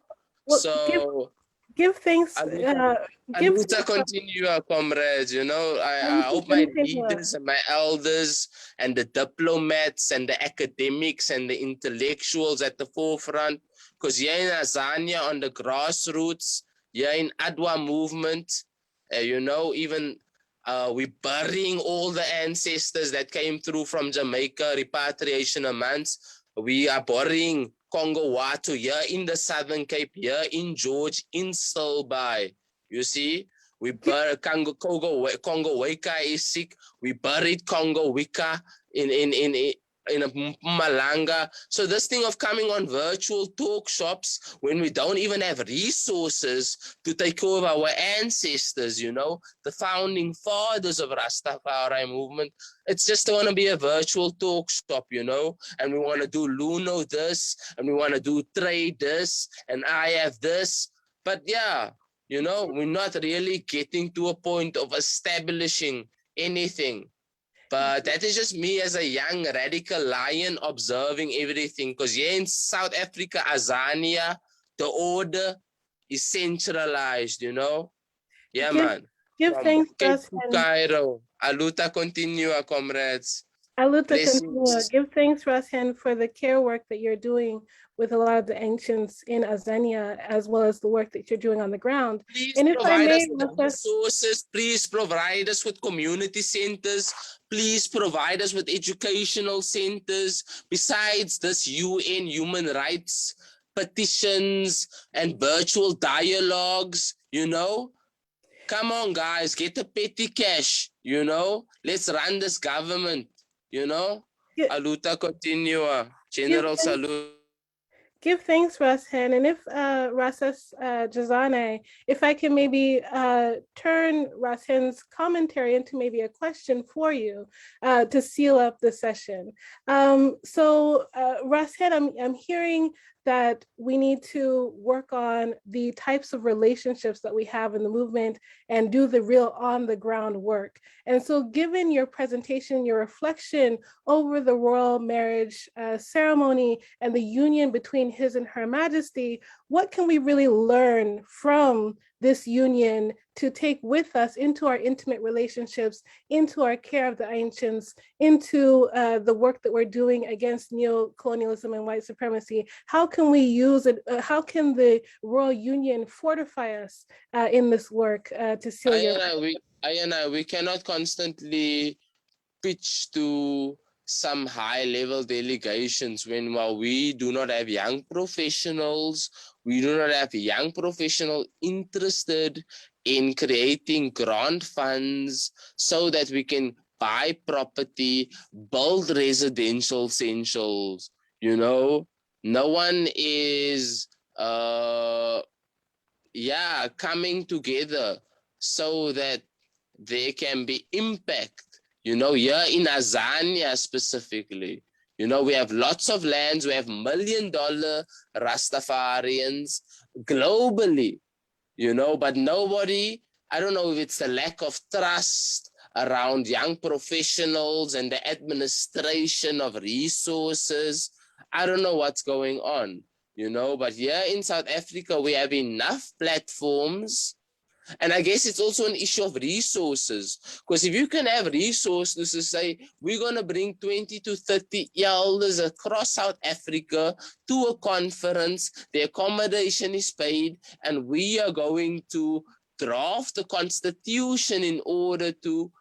Well, so give thanks. Aluta continue, comrades. You know, I hope my leaders and my elders and the diplomats and the academics and the intellectuals at the forefront, because here in Azania on the grassroots, here in Adwa movement, you know, even we're burying all the ancestors that came through from Jamaica, repatriation a month. We are burying Congo Watu here in the Southern Cape, here in George, in Silbai. You see, we buried Congo Weka is sick. We buried Congo Wika in Mpumalanga. So this thing of coming on virtual talk shops when we don't even have resources to take over our ancestors, you know, the founding fathers of Rastafari movement, it's just going to be a virtual talk shop, you know, and we want to do Luno this, and we want to do trade this, and I have this. But yeah, you know, we're not really getting to a point of establishing anything. But that is just me as a young radical lion observing everything. Because here in South Africa, Azania, the order is centralized, you know? Yeah, man. Give thanks, Cape to Cairo. Aluta continua, comrades. Aluta continua. Give thanks, Rashan, for the care work that you're doing with a lot of the ancients in Azania, as well as the work that you're doing on the ground. Please and provide us with resources. Please provide us with community centers. Please provide us with educational centers. Besides this UN human rights petitions and virtual dialogues, you know? Come on, guys, get the petty cash, you know? Let's run this government, you know? Aluta continua. General salute. Give thanks, Rashan. And if Rasas Jazane, if I can maybe turn Rashan's commentary into maybe a question for you to seal up the session. So Rashan, I'm hearing that we need to work on the types of relationships that we have in the movement and do the real on the ground work. And so given your presentation, your reflection over the royal marriage ceremony and the union between His and Her Majesty, what can we really learn from this union to take with us into our intimate relationships, into our care of the ancients, into the work that we're doing against neo-colonialism and white supremacy? How can we use it? How can the Royal Union fortify us in this work to seal your... We cannot constantly pitch to some high-level delegations when, while we do not have young professionals, we do not have young professionals interested in creating grant funds so that we can buy property, build residential essentials. You know, no one is coming together so that there can be impact. You know, here in Azania specifically, you know, we have lots of lands, we have $1 million Rastafarians globally, you know, but nobody, I don't know if it's the lack of trust around young professionals and the administration of resources. I don't know what's going on, you know, but here in South Africa, we have enough platforms. And I guess it's also an issue of resources, because if you can have resources to say, we're going to bring 20 to 30 elders across South Africa to a conference, the accommodation is paid, and we are going to draft the constitution in order to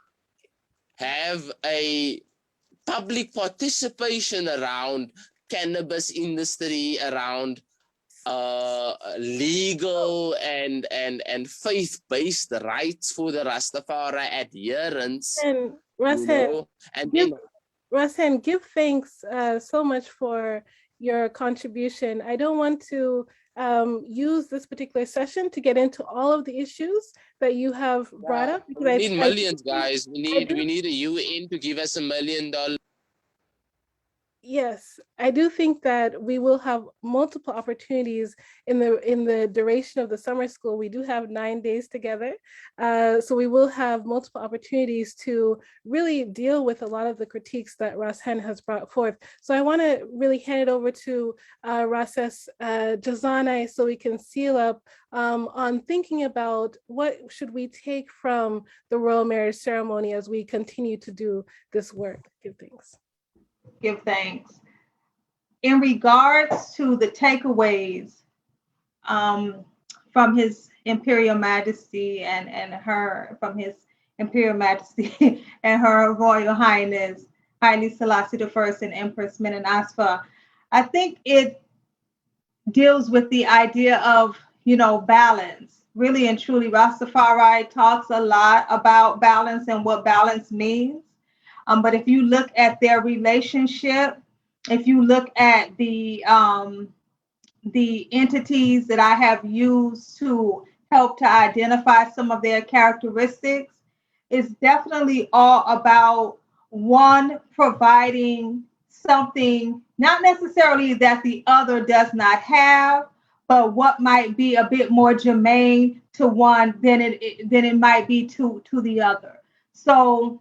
have a public participation around cannabis industry, around legal and faith-based rights for the Rastafari adherents. And Rasen, give thanks so much for your contribution. I don't want to use this particular session to get into all of the issues that you have brought up. We need millions, guys. We need a UN to give us $1 million. Yes, I do think that we will have multiple opportunities in the duration of the summer school. We do have 9 days together. So we will have multiple opportunities to really deal with a lot of the critiques that Rasen has brought forth. So I want to really hand it over to Rases Jazanai so we can seal up on thinking about what should we take from the royal marriage ceremony as we continue to do this work. Give thanks. Give thanks. In regards to the takeaways from His Imperial Majesty and from His Imperial Majesty and Her Royal Highness Haile Selassie I and Empress Menen Asfa, I think it deals with the idea of, you know, balance. Really and truly, Rastafari talks a lot about balance and what balance means. But if you look at their relationship, if you look at the entities that I have used to help to identify some of their characteristics, it's definitely all about one providing something, not necessarily that the other does not have, but what might be a bit more germane to one than it might be to the other. So,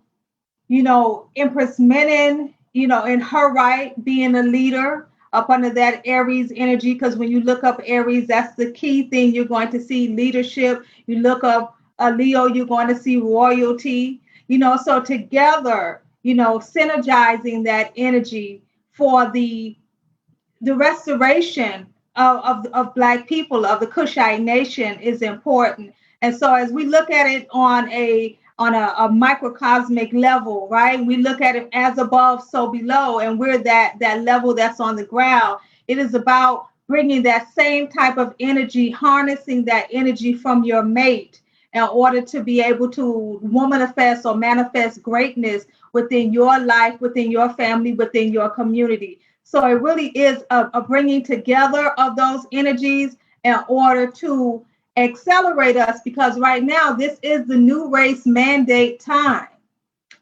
you know, Empress Menen, you know, in her right, being a leader up under that Aries energy, because when you look up Aries, that's the key thing. You're going to see leadership. You look up a Leo, you're going to see royalty, you know, so together, you know, synergizing that energy for the restoration of Black people, of the Kushite nation is important. And so as we look at it on a microcosmic level, right? We look at it as above, so below, and we're that level that's on the ground. It is about bringing that same type of energy, harnessing that energy from your mate in order to be able to manifest or manifest greatness within your life, within your family, within your community. So it really is a bringing together of those energies in order to accelerate us, because right now this is the new race mandate time.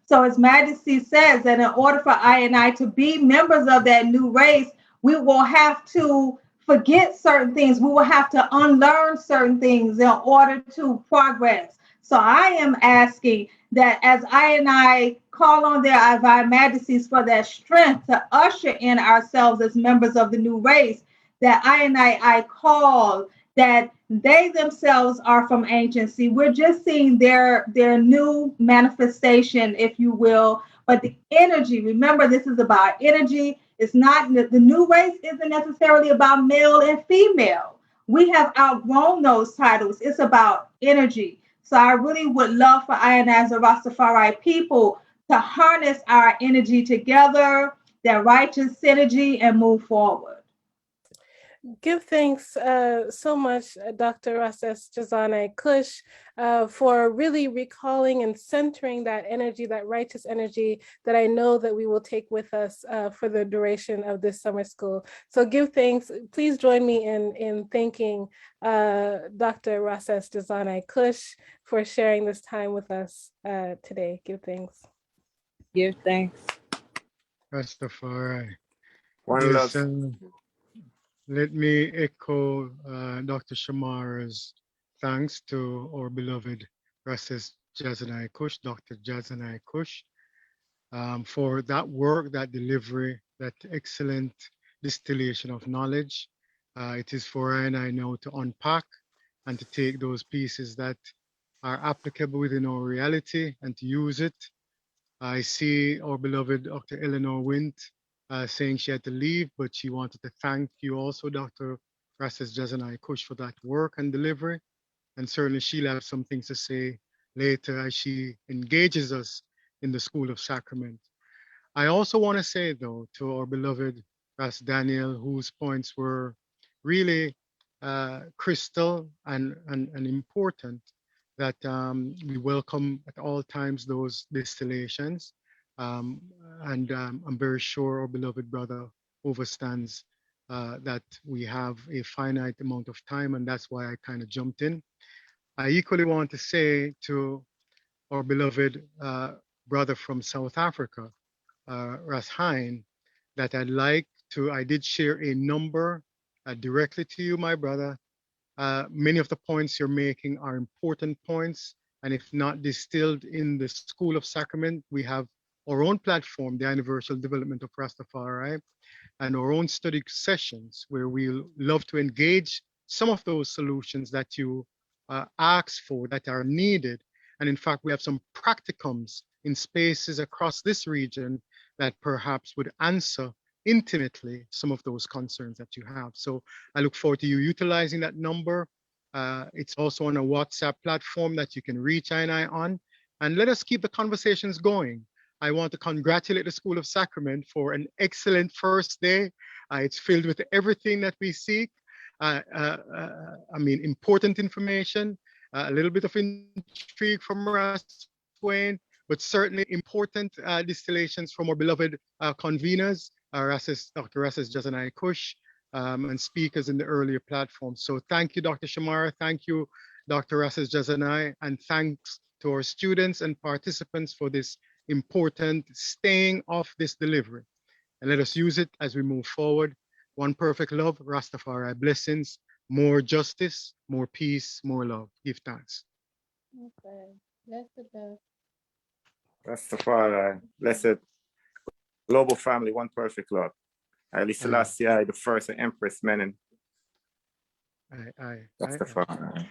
So His Majesty says that in order for I and I to be members of that new race, we will have to forget certain things. We will have to unlearn certain things in order to progress. So I am asking that as I call on their Divine Majesties for their strength to usher in ourselves as members of the new race, that I call that they themselves are from agency. We're just seeing their new manifestation, if you will. But the energy, remember, this is about energy. It's not, the new race isn't necessarily about male and female. We have outgrown those titles. It's about energy. So I really would love for I and as a Rastafari people to harness our energy together, that righteous synergy, and move forward. Give thanks so much, Dr. Rasses Jazanai Kush, for really recalling and centering that energy, that righteous energy that I know that we will take with us for the duration of this summer school. So give thanks. Please join me in thanking Dr. Rasses Jazanai Kush for sharing this time with us today. Give thanks. Give thanks. Rastafari. One Yes, love. let me echo Dr. Shamara's thanks to our beloved Rasses Jazanai Kush, Dr. Jazanai Kush, for that work, that delivery, that excellent distillation of knowledge. It is for I and I now to unpack and to take those pieces that are applicable within our reality and to use it. I see our beloved Dr. Eleanor Wint saying she had to leave, but she wanted to thank you also, Dr. Rasses Jazanai Kush, for that work and delivery. And certainly she'll have some things to say later as she engages us in the School of Sacrament. I also want to say, though, to our beloved Ras Daniel, whose points were really crystal and important, that we welcome at all times those distillations. And I'm very sure our beloved brother understands that we have a finite amount of time, and that's why I kind of jumped in. I equally want to say to our beloved brother from South Africa, Ras Hein, that I did share a number directly to you, my brother. Many of the points you're making are important points, and if not distilled in the School of Sacrament, we have our own platform, the Universal Development of Rastafari, and our own study sessions where we love to engage some of those solutions that you ask for that are needed. And in fact, we have some practicums in spaces across this region that perhaps would answer intimately some of those concerns that you have. So I look forward to you utilizing that number. It's also on a WhatsApp platform that you can reach I and I on. And let us keep the conversations going. I want to congratulate the School of Sacrament for an excellent first day. It's filled with everything that we seek. Important information, a little bit of intrigue from Ras Wayne, but certainly important distillations from our beloved conveners, Dr. Rasses Jazanai Kush, and speakers in the earlier platform. So thank you, Dr. Shamara. Thank you, Dr. Rasses Jazanai, and thanks to our students and participants for this important staying of this delivery. And let us use it as we move forward. One perfect love, Rastafari blessings, more justice, more peace, more love. Give thanks. Okay. Blessed love. Rastafari, blessed global family, one perfect love. Haile Selassie, the first Empress Menen. Aye. Rastafari.